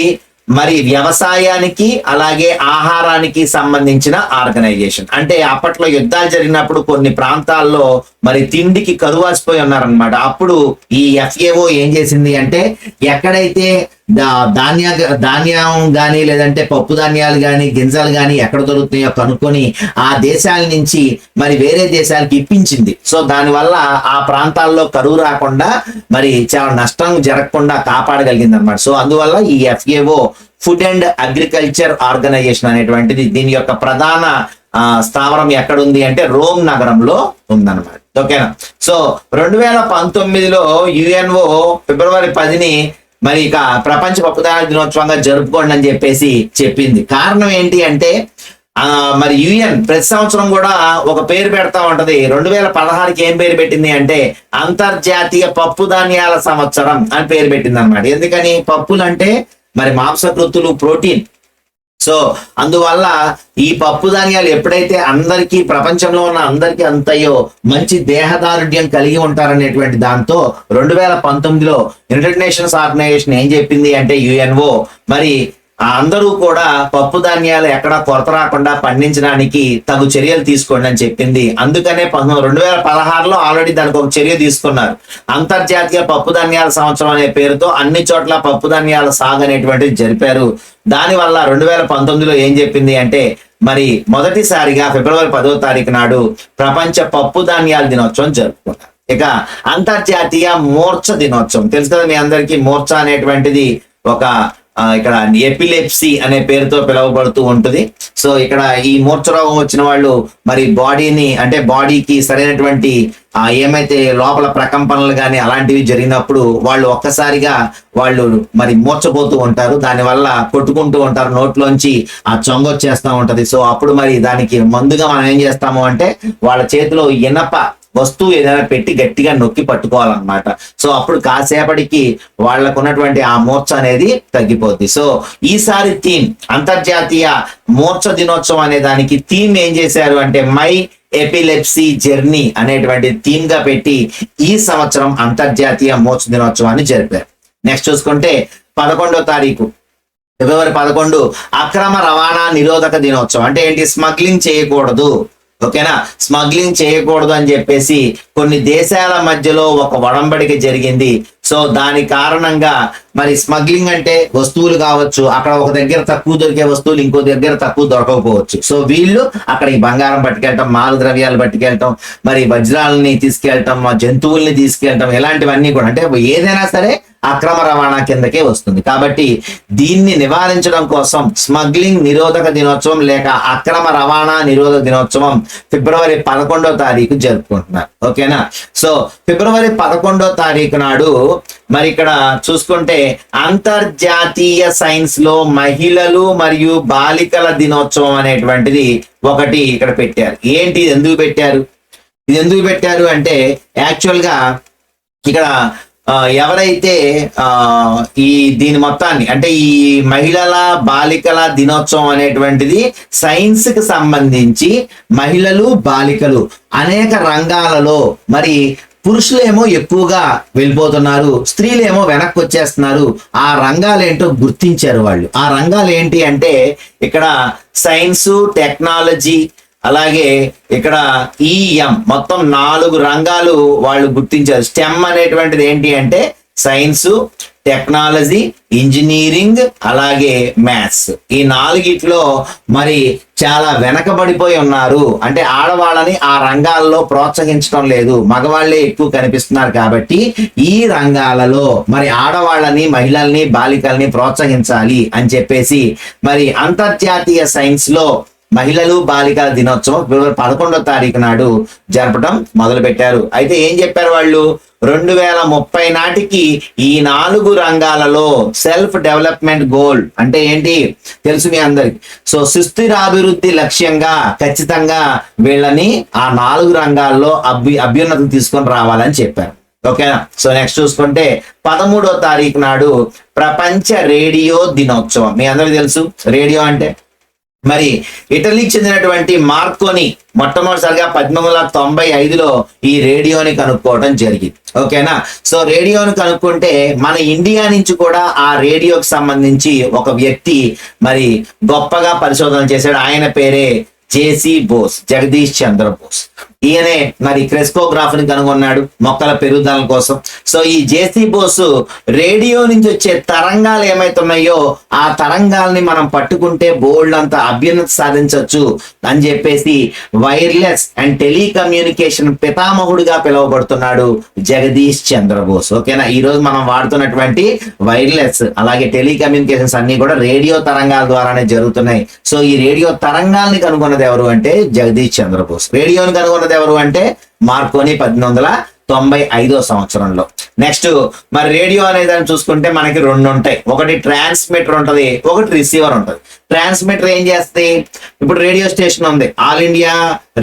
మరి వ్యవసాయానికి అలాగే ఆహారానికి సంబంధించిన ఆర్గనైజేషన్. అంటే అప్పట్లో యుద్ధాలు జరిగినప్పుడు కొన్ని ప్రాంతాల్లో మరి తిండికి కరువాసిపోయి ఉన్నారనమాట. అప్పుడు ఈ FAO ఏం చేసింది అంటే ఎక్కడైతే ధాన్యం కానీ లేదంటే పప్పు ధాన్యాలు కానీ గింజలు కానీ ఎక్కడ దొరుకుతాయో కనుక్కొని ఆ దేశాల నుంచి మరి వేరే దేశాలకు ఇప్పించింది. సో దానివల్ల ఆ ప్రాంతాల్లో కరువు రాకుండా మరి చాలా నష్టం జరగకుండా కాపాడగలిగింది అనమాట. సో అందువల్ల ఈ FAO food and agriculture organisation అనేటువంటిది దీని యొక్క ప్రధాన స్థావరం ఎక్కడుంది అంటే రోమ్ నగరంలో ఉందన్నమాట. ఓకేనా, సో 2019లో యుఎన్ఓ ఫిబ్రవరి 10ని మరి ఇక ప్రపంచ పప్పు ధాన్యాల దినోత్సవంగా జరుపుకోండి అని చెప్పేసి చెప్పింది. కారణం ఏంటి అంటే మరి యుఎన్ ప్రతి సంవత్సరం కూడా ఒక పేరు పెడతా ఉంటది. 2016కి ఏం పేరు పెట్టింది అంటే అంతర్జాతీయ పప్పు ధాన్యాల సంవత్సరం అని పేరు పెట్టింది అనమాట. ఎందుకని? పప్పులు అంటే మరి మాంసకృతులు, ప్రోటీన్. సో అందువల్ల ఈ పప్పు ధాన్యాలు ఎప్పుడైతే అందరికీ ప్రపంచంలో ఉన్న అందరికీ అంతయో మంచి దేహదారుఢ్యం కలిగి ఉంటారనేటువంటి దాంతో 2019లో యునైటెడ్ నేషన్స్ ఆర్గనైజేషన్ ఏం చెప్పింది అంటే యుఎన్ఓ మరి అందరూ కూడా పప్పు ధాన్యాలు ఎక్కడ కొరత రాకుండా పండించడానికి తగు చర్యలు తీసుకోండి అని చెప్పింది. అందుకనే 2016లో ఆల్రెడీ దానికి ఒక చర్య తీసుకున్నారు. అంతర్జాతీయ పప్పు ధాన్యాల సంవత్సరం అనే పేరుతో అన్ని చోట్ల పప్పు ధాన్యాల సాగు అనేటువంటిది జరిపారు. దానివల్ల 2019లో ఏం చెప్పింది అంటే మరి మొదటిసారిగా ఫిబ్రవరి 10వ తారీఖు నాడు ప్రపంచ పప్పు ధాన్యాల దినోత్సవం జరుపుకున్నారు. ఇక అంతర్జాతీయ మూర్ఛ దినోత్సవం తెలుసు కదా మీ అందరికీ. మూర్ఛ అనేటువంటిది ఒక ఇక్కడ ఎపిలెప్సీ అనే పేరుతో పిలువబడుతూ ఉంటుంది. సో ఇక్కడ ఈ మూర్ఛ రోగం వచ్చిన వాళ్ళు మరి బాడీకి సరైనటువంటి ఏమైతే లోపల ప్రకంపనలు కానీ అలాంటివి జరిగినప్పుడు వాళ్ళు ఒక్కసారిగా వాళ్ళు మరి మూర్ఛపోతూ ఉంటారు. దానివల్ల కొట్టుకుంటూ ఉంటారు, నోట్లోంచి ఆ చొంగొచ్చేస్తూ ఉంటది. సో అప్పుడు మరి దానికి మందుగా మనం ఏం చేస్తాము అంటే వాళ్ళ చేతిలో ఇనప వస్తువు ఏదైనా పెట్టి గట్టిగా నొక్కి పట్టుకోవాలన్నమాట. సో అప్పుడు కాసేపటికి వాళ్ళకు ఉన్నటువంటి ఆ మూర్ఛ అనేది తగ్గిపోద్ది. సో ఈసారి థీమ్ అంతర్జాతీయ మూర్ఛ దినోత్సవం అనే దానికి థీమ్ ఏం చేశారు అంటే మై ఎపిలెప్సీ జర్నీ అనేటువంటి థీమ్ గా పెట్టి ఈ సంవత్సరం అంతర్జాతీయ మూర్ఛ దినోత్సవాన్ని జరిపారు. నెక్స్ట్ చూసుకుంటే 11వ తారీఖు ఫిబ్రవరి 11 అక్రమ రవాణా నిరోధక దినోత్సవం. అంటే ఏంటి? స్మగ్లింగ్ చేయకూడదు, ఓకేనా. స్మగ్లింగ్ చేయకూడదు అని చెప్పేసి కొన్ని దేశాల మధ్యలో ఒక ఒడంబడిక జరిగింది. సో దాని కారణంగా మరి స్మగ్లింగ్ అంటే వస్తువులు కావచ్చు, అక్కడ ఒక దగ్గర తక్కువ దొరికే వస్తువులు ఇంకో దగ్గర తక్కువ దొరకకపోవచ్చు. సో వీళ్ళు అక్కడ ఈ బంగారం పట్టుకెళ్ళటం, మాల ద్రవ్యాలు పట్టుకెళ్ళటం, మరి వజ్రాలని తీసుకెళ్ళటం, జంతువుల్ని తీసుకెళ్ళటం, ఇలాంటివన్నీ కూడా అంటే ఏదైనా సరే అక్రమ రవాణా కిందకే వస్తుంది. కాబట్టి దీన్ని నివారించడం కోసం స్మగ్లింగ్ నిరోధక దినోత్సవం లేక అక్రమ రవాణా నిరోధక దినోత్సవం ఫిబ్రవరి 11వ తారీఖు జరుపుకుంటున్నారు. ఓకేనా. సో ఫిబ్రవరి 11వ తారీఖు నాడు మరి ఇక్కడ చూసుకుంటే అంతర్జాతీయ సైన్స్ లో మహిళలు మరియు బాలికల దినోత్సవం అనేటువంటిది ఒకటి ఇక్కడ పెట్టారు. ఏంటి ఇది ఎందుకు పెట్టారు అంటే యాక్చువల్ గా ఇక్కడ ఎవరైతే ఈ దీని మొత్తాన్ని అంటే ఈ మహిళల బాలికల దినోత్సవం అనేటువంటిది సైన్స్ కి సంబంధించి మహిళలు బాలికలు అనేక రంగాలలో మరి పురుషులేమో ఎక్కువగా వెళ్ళిపోతున్నారు, స్త్రీలేమో వెనక్కి వచ్చేస్తున్నారు. ఆ రంగాలు ఏంటో గుర్తించారు వాళ్ళు. ఆ రంగాలు ఏంటి అంటే ఇక్కడ సైన్స్, టెక్నాలజీ, అలాగే ఇక్కడ ఈఎం, మొత్తం 4 రంగాలు వాళ్ళు గుర్తించారు. స్టెమ్ అనేటువంటిది ఏంటి అంటే సైన్స్, టెక్నాలజీ, ఇంజనీరింగ్, అలాగే మ్యాథ్స్. ఈ 4గిట్లో మరి చాలా వెనకబడిపోయి ఉన్నారు. అంటే ఆడవాళ్ళని ఆ రంగాల్లో ప్రోత్సహించడం లేదు, మగవాళ్లే ఎక్కువ కనిపిస్తున్నారు. కాబట్టి ఈ రంగాలలో మరి ఆడవాళ్ళని, మహిళల్ని, బాలికల్ని ప్రోత్సహించాలి అని చెప్పేసి మరి అంతర్జాతీయ సైన్స్ లో మహిళలు బాలికల దినోత్సవం ఫిబ్రవరి 11వ తారీఖు నాడు జరపడం మొదలు పెట్టారు. అయితే ఏం చెప్పారు వాళ్ళు, 2030 నాటికి ఈ 4 రంగాలలో సెల్ఫ్ డెవలప్మెంట్ గోల్ అంటే ఏంటి తెలుసు మీ అందరికి. సో సుస్థిరాభివృద్ధి లక్ష్యంగా ఖచ్చితంగా వీళ్ళని ఆ 4 రంగాల్లో అభ్యున్నతి తీసుకొని రావాలని చెప్పారు. ఓకేనా. సో నెక్స్ట్ చూసుకుంటే 13వ తారీఖు నాడు ప్రపంచ రేడియో దినోత్సవం. మీ అందరికి తెలుసు రేడియో అంటే మరి ఇటలీకి చెందినటువంటి మార్కోని మొట్టమొదటిసారిగా 1895లో ఈ రేడియోని కనుక్కోవడం జరిగింది. ఓకేనా. సో రేడియోని కనుక్కుంటే మన ఇండియా నుంచి కూడా ఆ రేడియోకి సంబంధించి ఒక వ్యక్తి మరి గొప్పగా పరిశోధన చేశాడు. ఆయన పేరే జేసీ బోస్, జగదీష్ చంద్ర బోస్. ఈయనే మరి క్రెస్కోగ్రాఫ్ని కనుగొన్నాడు మొక్కల పెరుగుదల కోసం. సో ఈ జేసీ బోస్ రేడియో నుంచి వచ్చే తరంగాలు ఏమైతున్నాయో ఆ తరంగాల్ని మనం పట్టుకుంటే బోల్డ్ అంత అభ్యున్నతి సాధించవచ్చు అని చెప్పేసి wireless and telecommunication పితామహుడిగా పిలువబడుతున్నాడు Jagadish Chandra Bose. ఓకేనా. ఈ రోజు మనం వాడుతున్నటువంటి వైర్లెస్ అలాగే టెలికమ్యూనికేషన్స్ అన్ని కూడా రేడియో తరంగాల ద్వారానే జరుగుతున్నాయి. సో ఈ రేడియో తరంగాల్ని కనుగొన్నది ఎవరు అంటే జగదీష్ చంద్ర బోస్. రేడియోని కనుగొన్నది ఎవరు అంటే మార్కోని 1895వ సంవత్సరంలో. నెక్స్ట్ మరి రేడియో అనేదాన్ని చూసుకుంటే మనకి 2 ఉంటాయి. ఒకటి ట్రాన్స్మిటర్ ఉంటది, ఒకటి రిసీవర్ ఉంటది. ట్రాన్స్మిటర్ ఏం చేస్తుంది, ఇప్పుడు రేడియో స్టేషన్ ఉంది ఆల్ ఇండియా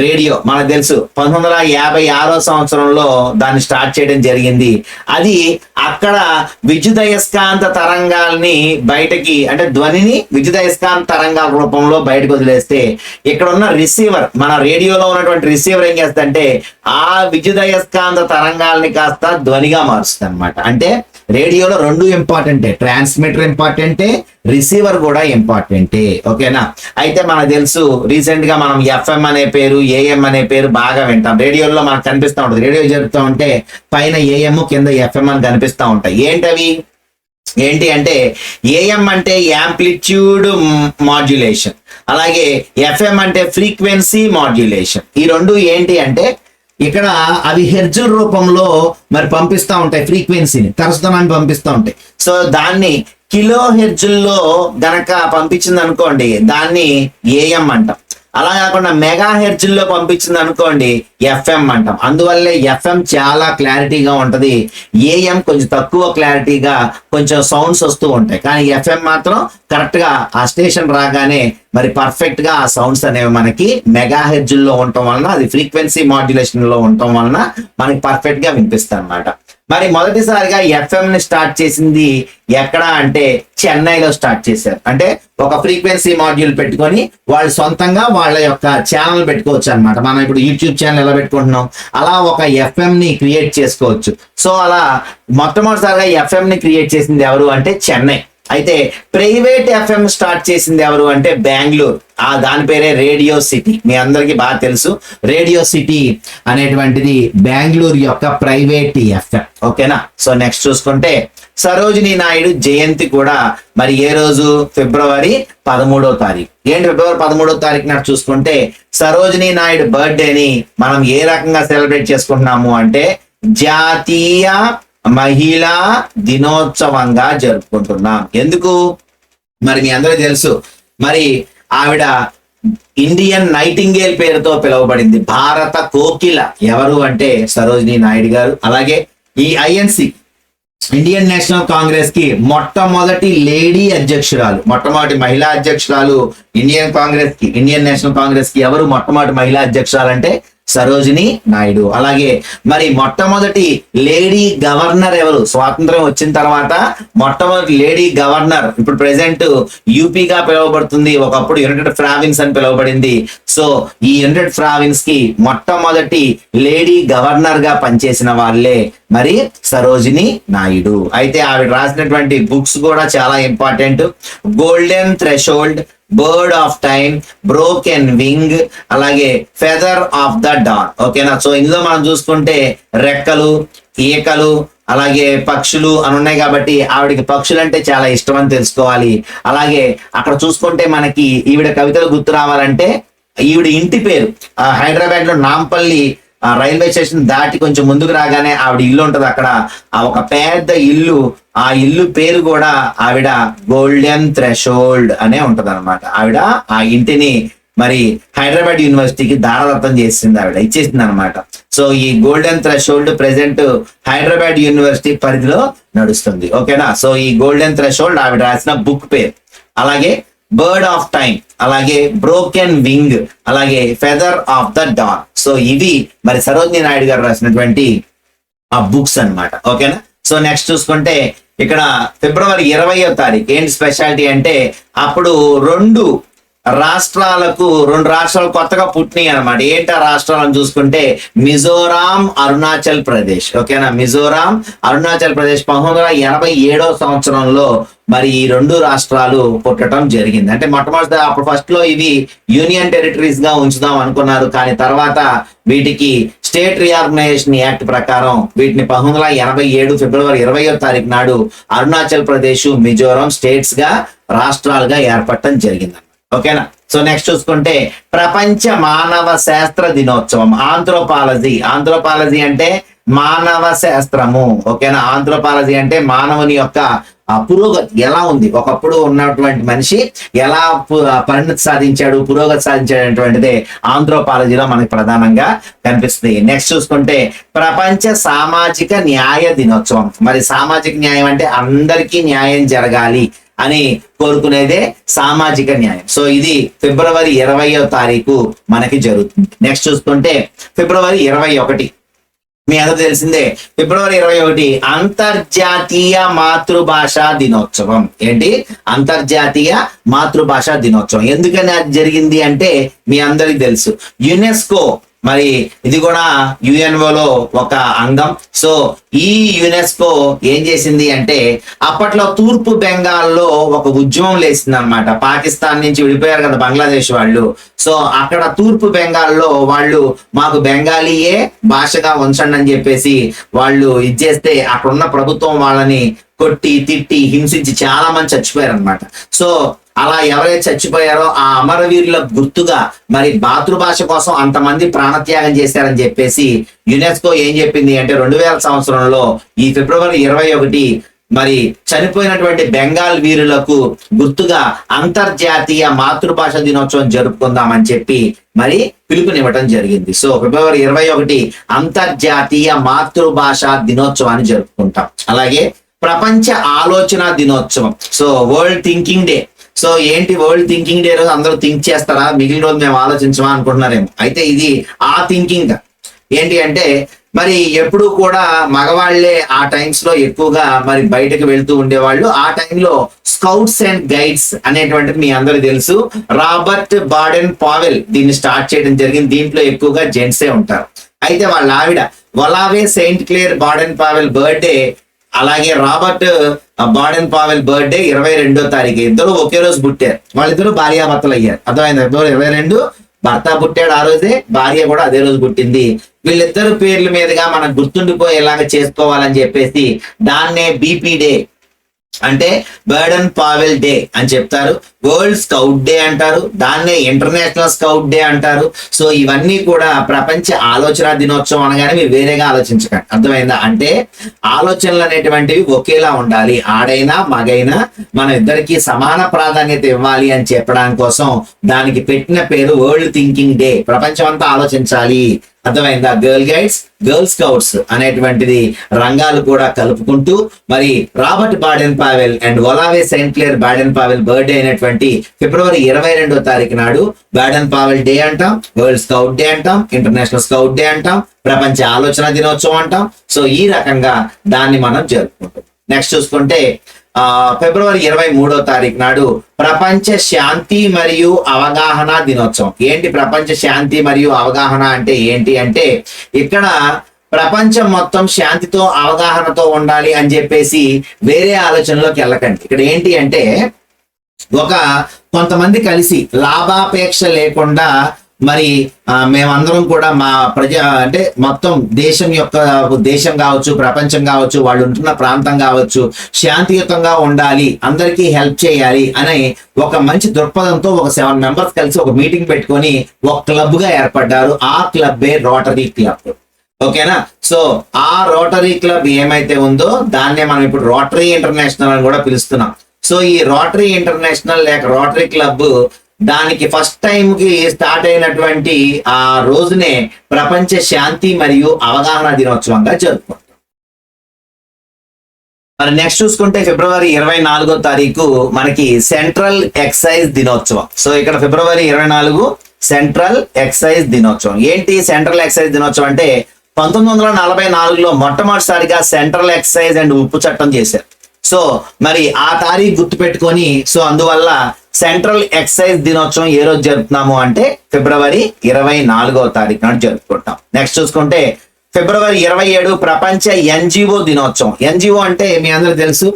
రేడియో మనకు తెలుసు 1956వ సంవత్సరంలో దాన్ని స్టార్ట్ చేయడం జరిగింది. అది అక్కడ విద్యుదయస్కాంత తరంగాల్ని బయటకి అంటే ధ్వనిని విద్యుదయస్కాంత తరంగాల రూపంలో బయటకు వదిలేస్తే ఇక్కడ ఉన్న రిసీవర్ మన రేడియోలో ఉన్నటువంటి రిసీవర్ ఏం చేస్తుందంటే ఆ విద్యుదయస్కాంత తరంగాల్ని కాస్త ధ్వనిగా మారుస్తుంది అనమాట. అంటే రేడియోలో 2 ఇంపార్టెంటే, ట్రాన్స్మిటర్ ఇంపార్టెంటే, రిసీవర్ కూడా ఇంపార్టెంటే. ఓకేనా. అయితే మనకు తెలుసు రీసెంట్ గా మనం ఎఫ్ఎం అనే పేరు, ఏఎం అనే పేరు బాగా వింటాం. రేడియోలో మనకు కనిపిస్తూ ఉంటుంది. రేడియో జరుపుతూ ఉంటే పైన ఏఎం కింద ఎఫ్ఎం అని కనిపిస్తూ ఉంటాయి. ఏంటవి ఏంటి అంటే ఏఎం అంటే యాంప్లిట్యూడ్ మాడ్యులేషన్, అలాగే ఎఫ్ఎం అంటే ఫ్రీక్వెన్సీ మాడ్యులేషన్. ఈ 2 ఏంటి అంటే ఇక్కడ అవి హెర్జుల రూపంలో మరి పంపిస్తూ ఉంటాయి, ఫ్రీక్వెన్సీని తరచుదనాన్ని పంపిస్తూ ఉంటాయి. సో దాన్ని కిలో హెర్జుల్లో గనక పంపించింది అనుకోండి దాన్ని ఏఎం అంటాం. అలా కాకుండా మెగా హెర్జుల్లో పంపించింది అనుకోండి ఎఫ్ఎం అంటాం. అందువల్లే ఎఫ్ఎం చాలా క్లారిటీగా ఉంటది, ఏఎం కొంచెం తక్కువ క్లారిటీగా కొంచెం సౌండ్స్ వస్తూ ఉంటాయి. కానీ ఎఫ్ఎం మాత్రం కరెక్ట్ గా ఆ స్టేషన్ రాగానే మరి పర్ఫెక్ట్ గా ఆ సౌండ్స్ అనేవి మనకి మెగా హెర్జుల్లో ఉండటం వలన, అది ఫ్రీక్వెన్సీ మాడ్యులేషన్ లో ఉండటం వలన మనకి పర్ఫెక్ట్ గా వినిపిస్తాయి అన్నమాట. మరి మొదటిసారిగా ఎఫ్ఎం ని స్టార్ట్ చేసింది ఎక్కడ అంటే చెన్నైలో స్టార్ట్ చేశారు. అంటే ఒక ఫ్రీక్వెన్సీ మాడ్యూల్ పెట్టుకొని వాళ్ళు సొంతంగా వాళ్ళ యొక్క ఛానల్ పెట్టుకోవచ్చు అనమాట. మనం ఇప్పుడు యూట్యూబ్ ఛానల్ ఎలా పెట్టుకుంటున్నాం అలా ఒక ఎఫ్ఎం ని క్రియేట్ చేసుకోవచ్చు. సో అలా మొట్టమొదటిసారిగా ఎఫ్ఎం ని క్రియేట్ చేసింది ఎవరు అంటే చెన్నై. అయితే ప్రైవేట్ ఎఫ్ఎం స్టార్ట్ చేసింది ఎవరు అంటే బెంగళూరు. దాని పేరే రేడియో సిటీ. మీ అందరికీ బాగా తెలుసు, రేడియో సిటీ అనేటువంటిది బెంగళూరు యొక్క ప్రైవేట్ ఎఫ్ఎం. ఓకేనా. సో నెక్స్ట్ చూసుకుంటే సరోజినీ నాయుడు జయంతి కూడా మరి ఏ రోజు? ఫిబ్రవరి 13వ తారీఖు. ఏంటి ఫిబ్రవరి 13వ తారీఖు నాడు చూసుకుంటే సరోజినీ నాయుడు బర్త్డేని మనం ఏ రకంగా సెలబ్రేట్ చేసుకుంటున్నాము అంటే జాతీయ మహిళా దినోత్సవంగా జరుపుకుంటున్నాం. ఎందుకు? మరి మీ అందరికీ తెలుసు, మరి ఆవిడ ఇండియన్ నైటింగేల్ పేరుతో పిలువబడింది. భారత కోకిల ఎవరు అంటే సరోజినీ నాయుడు గారు. అలాగే ఈ ఐఎన్సి ఇండియన్ నేషనల్ కాంగ్రెస్ కి మొట్టమొదటి లేడీ అధ్యక్షురాలు, మొట్టమొదటి మహిళా అధ్యక్షురాలు ఇండియన్ నేషనల్ కాంగ్రెస్ కి ఎవరు మొట్టమొదటి మహిళా అధ్యక్షురాలు అంటే సరోజినీ నాయుడు. అలాగే మరి మొట్టమొదటి లేడీ గవర్నర్ ఎవరు? స్వాతంత్రం వచ్చిన తర్వాత మొట్టమొదటి లేడీ గవర్నర్, ఇప్పుడు ప్రెసెంట్ యూపీగా పిలువబడుతుంది, ఒకప్పుడు యునైటెడ్ ప్రావిన్స్ అని పిలువబడింది. సో ఈ యునైటెడ్ ప్రావిన్స్ కి మొట్టమొదటి లేడీ గవర్నర్ గా పనిచేసిన వాళ్ళే మరి సరోజినీ నాయుడు. అయితే ఆవిడ రాసినటువంటి బుక్స్ కూడా చాలా important. Golden threshold, bird of time, broken wing, అలాగే ఫెదర్ ఆఫ్ ద డాన్. ఓకేనా. సో ఇందులో మనం చూసుకుంటే రెక్కలు, ఈకలు, అలాగే పక్షులు అని ఉన్నాయి కాబట్టి ఆవిడకి పక్షులు అంటే చాలా ఇష్టం అని తెలుసుకోవాలి. అలాగే అక్కడ చూసుకుంటే మనకి ఈవిడ కవితలు గుర్తు రావాలంటే ఈవిడ ఇంటి పేరు హైదరాబాద్ లో నాంపల్లి రైల్వే స్టేషన్ దాటి కొంచెం ముందుకు రాగానే ఆవిడ ఇల్లు ఉంటది. అక్కడ ఒక పెద్ద ఇల్లు, ఆ ఇల్లు పేరు కూడా ఆవిడ గోల్డెన్ థ్రెషోల్డ్ అనే ఉంటది అనమాట. ఆవిడ ఆ ఇంటిని మరి హైదరాబాద్ యూనివర్సిటీకి దారదత్తం చేసింది, ఆవిడ ఇచ్చేసింది అనమాట. సో ఈ golden threshold present Hyderabad university పరిధిలో నడుస్తుంది. ఓకేనా. సో ఈ గోల్డెన్ థ్రెషోల్డ్ ఆవిడ రాసిన బుక్ పేరు. అలాగే బర్డ్ ఆఫ్ టైమ్, అలాగే బ్రోకెన్ వింగ్, అలాగే feather of the dawn. So ఇవి మరి సరోజినీ నాయుడు గారు రాసినటువంటి ఆ బుక్స్ అన్నమాట. ఓకేనా. సో నెక్స్ట్ చూసుకుంటే ఇక్కడ ఫిబ్రవరి 20వ తారీఖు ఏంటి స్పెషాలిటీ అంటే అప్పుడు రెండు రాష్ట్రాలు కొత్తగా పుట్టినాయి అనమాట. ఏంటి ఆ రాష్ట్రాలను చూసుకుంటే మిజోరాం, అరుణాచల్ ప్రదేశ్. ఓకేనా. మిజోరాం, అరుణాచల్ ప్రదేశ్ 1987వ సంవత్సరంలో మరి ఈ రెండు రాష్ట్రాలు పుట్టడం జరిగింది. అంటే మొట్టమొదటి అప్పుడు ఫస్ట్ లో ఇవి యూనియన్ టెరిటరీస్ గా ఉంచుదాం అనుకున్నారు, కానీ తర్వాత వీటికి స్టేట్ రీఆర్గనైజేషన్ యాక్ట్ ప్రకారం వీటిని 1987 ఫిబ్రవరి 20వ తారీఖు నాడు అరుణాచల్ ప్రదేశ్, మిజోరాం స్టేట్స్ గా రాష్ట్రాలుగా ఏర్పడటం జరిగింది. ఓకేనా. సో నెక్స్ట్ చూసుకుంటే ప్రపంచ మానవ శాస్త్ర దినోత్సవం. ఆంథ్రోపాలజీ అంటే మానవ శాస్త్రము. ఓకేనా. ఆంథ్రోపాలజీ అంటే మానవుని యొక్క పురోగతి ఎలా ఉంది, ఒకప్పుడు ఉన్నటువంటి మనిషి ఎలా పరిణతి సాధించాడు, పురోగతి సాధించాడు అనేటువంటిదే ఆంథ్రోపాలజీలో మనకి ప్రధానంగా కనిపిస్తుంది. నెక్స్ట్ చూసుకుంటే ప్రపంచ సామాజిక న్యాయ దినోత్సవం. మరి సామాజిక న్యాయం అంటే అందరికీ న్యాయం జరగాలి అని కోరుకునేదే సామాజిక న్యాయం. సో ఇది ఫిబ్రవరి 20వ తారీఖు మనకి జరుగుతుంది. నెక్స్ట్ చూసుకుంటే ఫిబ్రవరి 21 మీ అందరూ తెలిసిందే, ఫిబ్రవరి 21 అంతర్జాతీయ మాతృభాషా దినోత్సవం. ఏంటి? అంతర్జాతీయ మాతృభాషా దినోత్సవం. ఎందుకని అది జరిగింది అంటే మీ అందరికీ తెలుసు, యునెస్కో మరి ఇది కూడా యుఎన్ఓలో ఒక అంగం. సో ఈ యునెస్కో ఏం చేసింది అంటే అప్పట్లో తూర్పు బెంగాల్లో ఒక ఉద్యమం లేసింది అనమాట. పాకిస్తాన్ నుంచి విడిపోయారు కదా బంగ్లాదేశ్ వాళ్ళు. సో అక్కడ తూర్పు బెంగాల్లో వాళ్ళు మాకు బెంగాలీయే భాషగా ఉంచండి అని చెప్పేసి వాళ్ళు ఇచ్చేస్తే అక్కడ ఉన్న ప్రభుత్వం వాళ్ళని కొట్టి తిట్టి హింసించి చాలా మంది చచ్చిపోయారు అనమాట. సో అలా ఎవరైతే చచ్చిపోయారో ఆ అమరవీరుల గుర్తుగా మరి మాతృభాష కోసం అంతమంది ప్రాణత్యాగం చేశారని చెప్పేసి యునెస్కో ఏం చెప్పింది అంటే 2000 సంవత్సరంలో ఈ ఫిబ్రవరి 21 మరి చనిపోయినటువంటి బెంగాల్ వీరులకు గుర్తుగా అంతర్జాతీయ మాతృభాష దినోత్సవం జరుపుకుందామని చెప్పి మరి పిలుపునివ్వటం జరిగింది. సో ఫిబ్రవరి 21 అంతర్జాతీయ మాతృభాష దినోత్సవాన్ని జరుపుకుంటాం. అలాగే ప్రపంచ ఆలోచన దినోత్సవం. So world thinking day. So ఏంటి వరల్డ్ థింకింగ్ డే రోజు అందరూ థింక్ చేస్తారా, మిగిలిన రోజు మేము ఆలోచించమా అనుకుంటున్నారేమో. అయితే ఇది ఆ థింకింగ్. ఏంటి అంటే మరి ఎప్పుడు కూడా మగవాళ్లే ఆ టైమ్స్ లో ఎక్కువగా మరి బయటకు వెళ్తూ ఉండేవాళ్ళు. ఆ టైంలో స్కౌట్స్ అండ్ గైడ్స్ అనేటువంటిది మీ అందరికి తెలుసు. రాబర్ట్ బాడెన్ పావెల్ దీన్ని స్టార్ట్ చేయడం జరిగింది. దీంట్లో ఎక్కువగా జెంట్సే ఉంటారు. అయితే వాళ్ళ ఆవిడ Olave Saint Clare Baden Powell birthday అలాగే రాబర్ట్ బాడెన్ పావెల్ బర్త్డే 22వ తారీఖు. ఇద్దరు ఒకే రోజు పుట్టారు. వాళ్ళిద్దరు భార్యాభర్తలు అయ్యారు. అర్థమైంది? 22 భర్త పుట్టాడు ఆ రోజే, భార్య కూడా అదే రోజు పుట్టింది. వీళ్ళిద్దరు పేర్ల మీదుగా మనం గుర్తుండిపోయేలాగా చేసుకోవాలని చెప్పేసి దాన్నే బీపీ డే అంటే బర్డెన్ పావెల్ డే అని చెప్తారు. వరల్డ్ స్కౌట్ డే అంటారు, దాన్నే ఇంటర్నేషనల్ స్కౌట్ డే అంటారు. సో ఇవన్నీ కూడా ప్రపంచ ఆలోచన దినోత్సవం అనగానే మీరు వేరేగా ఆలోచించకండి. అర్థమైందా? అంటే ఆలోచనలు అనేటువంటివి ఒకేలా ఉండాలి. ఆడైనా మగైనా మన ఇద్దరికి సమాన ప్రాధాన్యత ఇవ్వాలి అని చెప్పడానికి కోసం దానికి పెట్టిన పేరు వరల్డ్ థింకింగ్ డే. ప్రపంచం అంతా ఆలోచించాలి. అర్థమైందా? గర్ల్ స్కౌట్స్ అనేటువంటిది రంగాలు కూడా కలుపుకుంటూ మరి Robert Baden Powell and Olave Saint Clare Baden Powell birthday అయినటువంటి ఫిబ్రవరి 22వ తారీఖు నాడు బాడెన్ పావెల్ డే అంటాం, వరల్డ్ స్కౌట్ డే అంటాం, ఇంటర్నేషనల్ స్కౌట్ డే అంటాం, ప్రపంచ ఆలోచన దినోత్సవం అంటాం. సో ఈ రకంగా దాన్ని మనం జరుపుకుంటాం. నెక్స్ట్ చూసుకుంటే ఫిబ్రవరి 23వ తారీఖు నాడు ప్రపంచ శాంతి మరియు అవగాహన దినోత్సవం. ఏంటి ప్రపంచ శాంతి మరియు అవగాహన అంటే ఏంటి అంటే ఇక్కడ ప్రపంచం మొత్తం శాంతితో అవగాహనతో ఉండాలి అని చెప్పేసి వేరే ఆలోచనలోకి వెళ్ళకండి. ఇక్కడ ఏంటి అంటే కొంతమంది కలిసి లాభాపేక్ష లేకుండా మరి మేమందరం కూడా మా అంటే మొత్తం దేశం కావచ్చు, ప్రపంచం కావచ్చు, వాళ్ళు ఉంటున్న ప్రాంతం కావచ్చు శాంతియుతంగా ఉండాలి, అందరికీ హెల్ప్ చేయాలి అనే ఒక మంచి దృక్పథంతో ఒక 7 మెంబర్స్ కలిసి ఒక మీటింగ్ పెట్టుకొని ఒక క్లబ్ గా ఏర్పడ్డారు. ఆ క్లబ్బే రోటరీ క్లబ్. ఓకేనా? సో ఆ రోటరీ క్లబ్ ఏమైతే ఉందో దాన్నే మనం ఇప్పుడు రోటరీ ఇంటర్నేషనల్ అని కూడా పిలుస్తున్నాం. సో ఈ రోటరీ ఇంటర్నేషనల్ లేక రోటరీ క్లబ్ దానికి ఫస్ట్ టైం కి స్టార్ట్ అయినటువంటి ఆ రోజునే ప్రపంచ శాంతి మరియు అవగాహన దినోత్సవంగా జరుపుకుంటాం. మరి నెక్స్ట్ చూసుకుంటే ఫిబ్రవరి 24వ తారీఖు మనకి సెంట్రల్ ఎక్సైజ్ దినోత్సవం. సో ఇక్కడ ఫిబ్రవరి 24 సెంట్రల్ ఎక్సైజ్ దినోత్సవం. ఏంటి సెంట్రల్ ఎక్సైజ్ దినోత్సవం అంటే 1944లో మొట్టమొదటిసారిగా సెంట్రల్ ఎక్సైజ్ అండ్ ఉప్పు చట్టం చేశారు. సో మరి ఆ తారీఖు గుర్తు పెట్టుకొని సో అందువల్ల సెంట్రల్ ఎక్సైజ్ దినోత్సవం ఏ రోజు జరుపుతున్నాము అంటే ఫిబ్రవరి 24వ తారీఖు నాడు జరుపుకుంటాం. నెక్స్ట్ చూసుకుంటే ఫిబ్రవరి 27 ప్రపంచ ఎన్జిఓ దినోత్సవం. ఎన్జిఓ అంటే మీ అందరికి తెలుసు,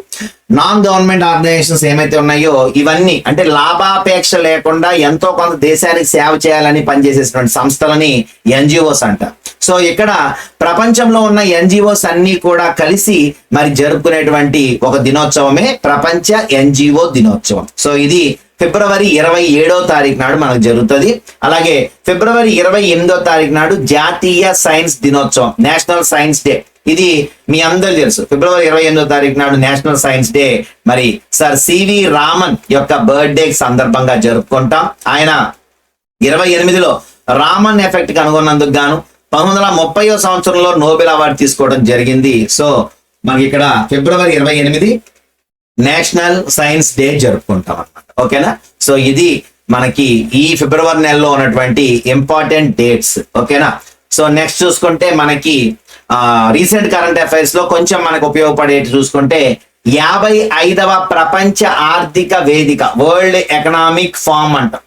నాన్ గవర్నమెంట్ ఆర్గనైజేషన్స్ ఏమైతే ఉన్నాయో ఇవన్నీ అంటే లాభాపేక్ష లేకుండా ఎంతో కొంత దేశానికి సేవ చేయాలని పనిచేసేటువంటి సంస్థలని ఎన్జిఓస్ అంటారు. సో ఇక్కడ ప్రపంచంలో ఉన్న ఎన్జిఓస్ అన్ని కూడా కలిసి మరి జరుపుకునేటువంటి ఒక దినోత్సవమే ప్రపంచ ఎన్జిఓ దినోత్సవం. సో ఇది ఫిబ్రవరి 27వ తారీఖు నాడు మనకు జరుగుతుంది. అలాగే ఫిబ్రవరి 28వ తారీఖు నాడు జాతీయ సైన్స్ దినోత్సవం, నేషనల్ సైన్స్ డే. ఇది మీ అందరూ తెలుసు. ఫిబ్రవరి 28వ తారీఖు నాడు నేషనల్ సైన్స్ డే మరి సర్ సివి రామన్ యొక్క బర్త్డే సందర్భంగా జరుపుకుంటాం. ఆయన 28లో రామన్ ఎఫెక్ట్ కనుగొన్నందుకు గాను 1930వ సంవత్సరంలో నోబెల్ అవార్డు తీసుకోవడం జరిగింది. సో మనకి ఇక్కడ ఫిబ్రవరి 28 నేషనల్ సైన్స్ డే జరుపుకుంటాం అన్నమాట. ఓకేనా? సో ఇది మనకి ఈ ఫిబ్రవరి నెలలో ఉన్నటువంటి ఇంపార్టెంట్ డేట్స్. ఓకేనా? సో నెక్స్ట్ చూసుకుంటే మనకి రీసెంట్ కరెంట్ అఫైర్స్ లో కొంచెం మనకు ఉపయోగపడేది చూసుకుంటే 55వ ప్రపంచ ఆర్థిక వేదిక వరల్డ్ ఎకనామిక్ ఫారం అంటాం.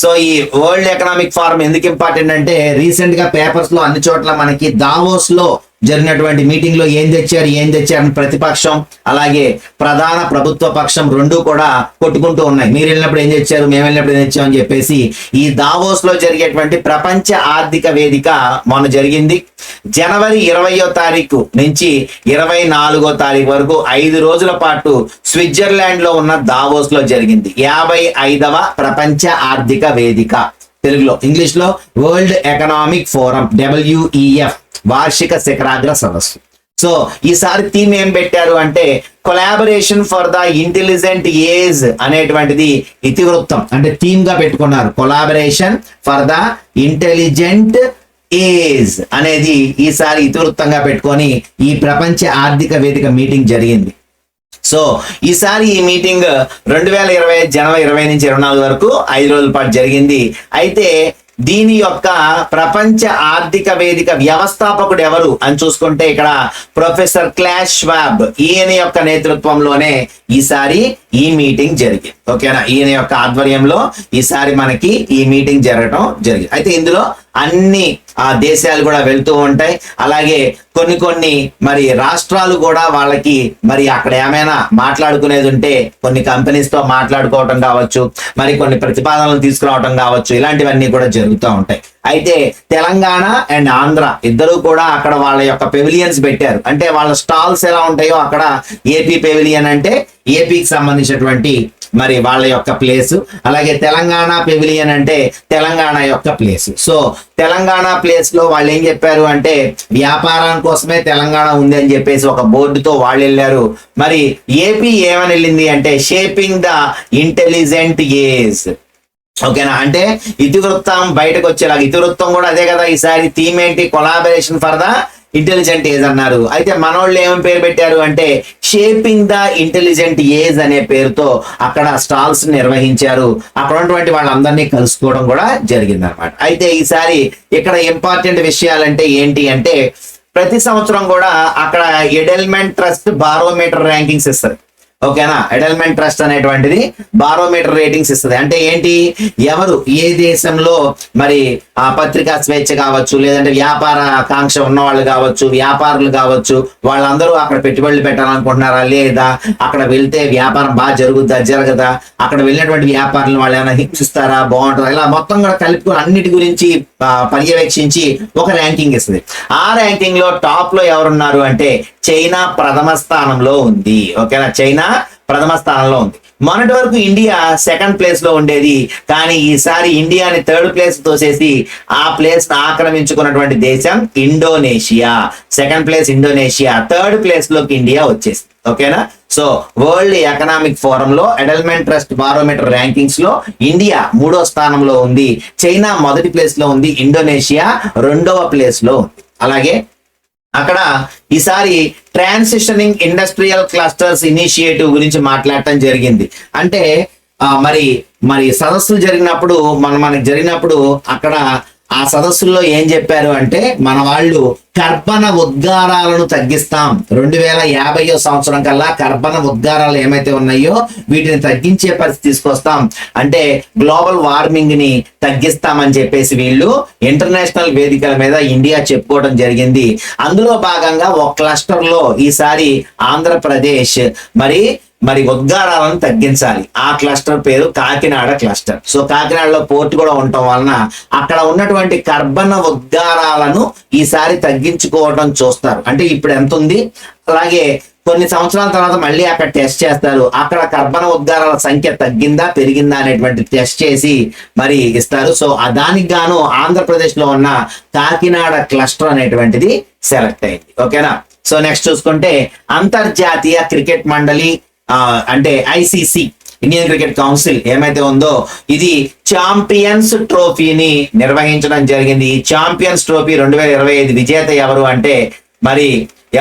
సో ఈ వరల్డ్ ఎకనామిక్ ఫారం ఎందుకు ఇంపార్టెంట్ అంటే రీసెంట్ గా పేపర్స్ లో అన్ని చోట్ల మనకి దావోస్ లో జరిగినటువంటి మీటింగ్ లో ఏం తెచ్చారని ప్రతిపక్షం అలాగే ప్రధాన ప్రభుత్వ పక్షం రెండు కూడా కొట్టుకుంటూ ఉన్నాయి. మీరు వెళ్ళినప్పుడు ఏం తెచ్చారు, మేము వెళ్ళినప్పుడు ఏం తెచ్చామని చెప్పేసి. ఈ దావోస్ లో జరిగేటువంటి ప్రపంచ ఆర్థిక వేదిక మొన్న జరిగింది. జనవరి 20వ తారీఖు నుంచి 24వ తారీఖు వరకు 5 రోజుల పాటు స్విట్జర్లాండ్ లో ఉన్న దావోస్ లో జరిగింది 55వ ప్రపంచ ఆర్థిక వేదిక. తెలుగులో ఇంగ్లీష్ లో వరల్డ్ ఎకనామిక్ ఫోరం WEF వార్షిక శిఖరాగ్ర సదస్సు. సో ఈసారి థీమ్ ఏం పెట్టారు అంటే collaboration for the intelligent age అనేటువంటిది ఇతివృత్తం అంటే థీమ్ గా పెట్టుకున్నారు. Collaboration for the intelligent age అనేది ఈసారి ఇతివృత్తంగా పెట్టుకొని ఈ ప్రపంచ ఆర్థిక వేదిక మీటింగ్ జరిగింది. సో ఈసారి ఈ మీటింగ్ 2020 జనవరి 20 నుంచి 24 వరకు 5 రోజుల పాటు జరిగింది. అయితే దీని యొక్క ప్రపంచ ఆర్థిక వేదిక వ్యవస్థాపకుడు ఎవరు అని చూసుకుంటే ఇక్కడ ప్రొఫెసర్ క్లాస్ ష్వాబ్, ఈయన యొక్క నేతృత్వంలోనే ఈసారి ఈ మీటింగ్ జరిగింది. ఓకేనా? ఈయన యొక్క ఆధ్వర్యంలో ఈసారి మనకి ఈ మీటింగ్ జరగడం జరిగింది. అయితే ఇందులో అన్ని దేశాలు కూడా వెళ్తూ ఉంటాయి. అలాగే కొన్ని మరి రాష్ట్రాలు కూడా వాళ్ళకి మరి అక్కడ ఏమైనా మాట్లాడుకునేది ఉంటే కొన్ని కంపెనీస్ తో మాట్లాడుకోవటం కావచ్చు, మరి కొన్ని ప్రతిపాదనలు తీసుకురావటం కావచ్చు, ఇలాంటివన్నీ కూడా జరుగుతూ ఉంటాయి. అయితే తెలంగాణ అండ్ ఆంధ్ర ఇద్దరు కూడా అక్కడ వాళ్ళ యొక్క పెవిలియన్స్ పెట్టారు. అంటే వాళ్ళ స్టాల్స్ ఎలా ఉంటాయో అక్కడ ఏపీ పెవిలియన్ అంటే ఏపీకి సంబంధించినటువంటి మరి వాళ్ళ యొక్క ప్లేస్, అలాగే తెలంగాణ పెవిలియన్ అంటే తెలంగాణ యొక్క ప్లేస్. సో తెలంగాణ ప్లేస్ లో వాళ్ళు ఏం చెప్పారు అంటే వ్యాపారం కోసమే తెలంగాణ ఉంది అని చెప్పేసి ఒక బోర్డుతో వాళ్ళు వెళ్ళారు. మరి ఏపీ ఏమని వెళ్ళింది అంటే షేపింగ్ ద ఇంటెలిజెంట్ ఏజ్. ఓకేనా, అంటే ఇతివృత్తం బయటకు వచ్చేలాగా, ఇతివృత్తం కూడా అదే కదా, ఈసారి థీమ్ ఏంటి, collaboration for the intelligent age అన్నారు. అయితే మనోళ్ళు ఏమని పేరు పెట్టారు అంటే షేపింగ్ ద ఇంటెలిజెంట్ ఏజ్ అనే పేరుతో అక్కడ స్టాల్స్ నిర్వహించారు. అక్కడ ఉన్నటువంటి వాళ్ళందరినీ కలుసుకోవడం కూడా జరిగింది అనమాట. అయితే ఈసారి ఇక్కడ ఇంపార్టెంట్ విషయాలంటే ఏంటి అంటే ప్రతి సంవత్సరం కూడా అక్కడ ఎడెల్మెంట్ ట్రస్ట్ బారోమీటర్ ర్యాంకింగ్స్ ఇస్తారు. ఓకేనా, ఎడల్మెంట్ ట్రస్ట్ అనేటువంటిది బారోమీటర్ రేటింగ్స్ ఇస్తుంది. అంటే ఏంటి, ఎవరు ఏ దేశంలో మరి ఆ పత్రికా స్వేచ్ఛ కావచ్చు, లేదంటే వ్యాపార ఆకాంక్ష ఉన్న వాళ్ళు కావచ్చు, వ్యాపారులు కావచ్చు, వాళ్ళందరూ అక్కడ పెట్టుబడులు పెట్టాలనుకుంటున్నారా లేదా, అక్కడ వెళ్తే వ్యాపారం బాగా జరుగుద్దా జరగదా, అక్కడ వెళ్ళినటువంటి వ్యాపారులను వాళ్ళు ఏమైనా హింసిస్తారా, బాగుంటుందా, ఇలా మొత్తం కూడా కలుపుకొని అన్నిటి గురించి పర్యవేక్షించి ఒక ర్యాంకింగ్ ఇస్తుంది. ఆ ర్యాంకింగ్ లో టాప్ లో ఎవరున్నారు అంటే చైనా ప్రథమ స్థానంలో ఉంది. ఓకేనా, చైనా ప్రథమ స్థానంలో ఉంది. మొన్నటి వరకు ఇండియా సెకండ్ ప్లేస్ లో ఉండేది, కానీ ఈసారి ఇండియాని థర్డ్ ప్లేస్ తోసేసి ఆ ప్లేస్ ఆక్రమించుకున్నటువంటి దేశం Indonesia. Second place Indonesia, third place లోకి ఇండియా వచ్చేసింది. ఓకేనా, సో వరల్డ్ ఎకనామిక్ ఫోరం లో ఎడల్మెంట్ ట్రస్ట్ బారోమీటర్ ర్యాంకింగ్స్ లో ఇండియా 3వ స్థానంలో ఉంది, చైనా మొదటి ప్లేస్ లో ఉంది, ఇండోనేషియా 2వ ప్లేస్ లో ఉంది. అలాగే అక్కడ ఈసారి ట్రాన్సిషనింగ్ ఇండస్ట్రియల్ క్లస్టర్స్ ఇనిషియేటివ్ గురించి మాట్లాడటం జరిగింది. అంటే మరి సదస్సులు జరిగినప్పుడు మనకి జరిగినప్పుడు అక్కడ ఆ సదస్సుల్లో ఏం చెప్పారు అంటే మన వాళ్ళు కర్బన ఉద్గారాలను తగ్గిస్తాం, 2050 సంవత్సరం కల్లా కర్బన ఉద్గారాలు ఏమైతే ఉన్నాయో వీటిని తగ్గించే పరిస్థితి తీసుకొస్తాం, అంటే గ్లోబల్ వార్మింగ్ ని తగ్గిస్తామని చెప్పేసి వీళ్ళు ఇంటర్నేషనల్ వేదికల మీద ఇండియా చెప్పుకోవడం జరిగింది. అందులో భాగంగా ఒక క్లస్టర్ లో ఈసారి ఆంధ్రప్రదేశ్ మరి ఉద్గారాలను తగ్గించాలి. ఆ క్లస్టర్ పేరు కాకినాడ క్లస్టర్. సో కాకినాడలో పోర్ట్ కూడా ఉండటం వలన అక్కడ ఉన్నటువంటి కర్బన ఉద్గారాలను ఈసారి తగ్గించుకోవడం చూస్తారు. అంటే ఇప్పుడు ఎంత ఉంది, అలాగే కొన్ని సంవత్సరాల తర్వాత మళ్ళీ అక్కడ టెస్ట్ చేస్తారు, అక్కడ కర్బన ఉద్గారాల సంఖ్య తగ్గిందా పెరిగిందా అనేటువంటి టెస్ట్ చేసి మరి ఇస్తారు. సో దానికి గాను ఆంధ్రప్రదేశ్ లో ఉన్న కాకినాడ క్లస్టర్ అనేటువంటిది సెలెక్ట్ అయింది. ఓకేనా, సో నెక్స్ట్ చూసుకుంటే అంతర్జాతీయ క్రికెట్ మండలి అంటే ఐసీసీ ఇండియన్ క్రికెట్ కౌన్సిల్ ఏమైతే ఉందో ఇది ఛాంపియన్స్ ట్రోఫీని నిర్వహించడం జరిగింది. ఈ ఛాంపియన్స్ ట్రోఫీ 2025 విజేత ఎవరు అంటే మరి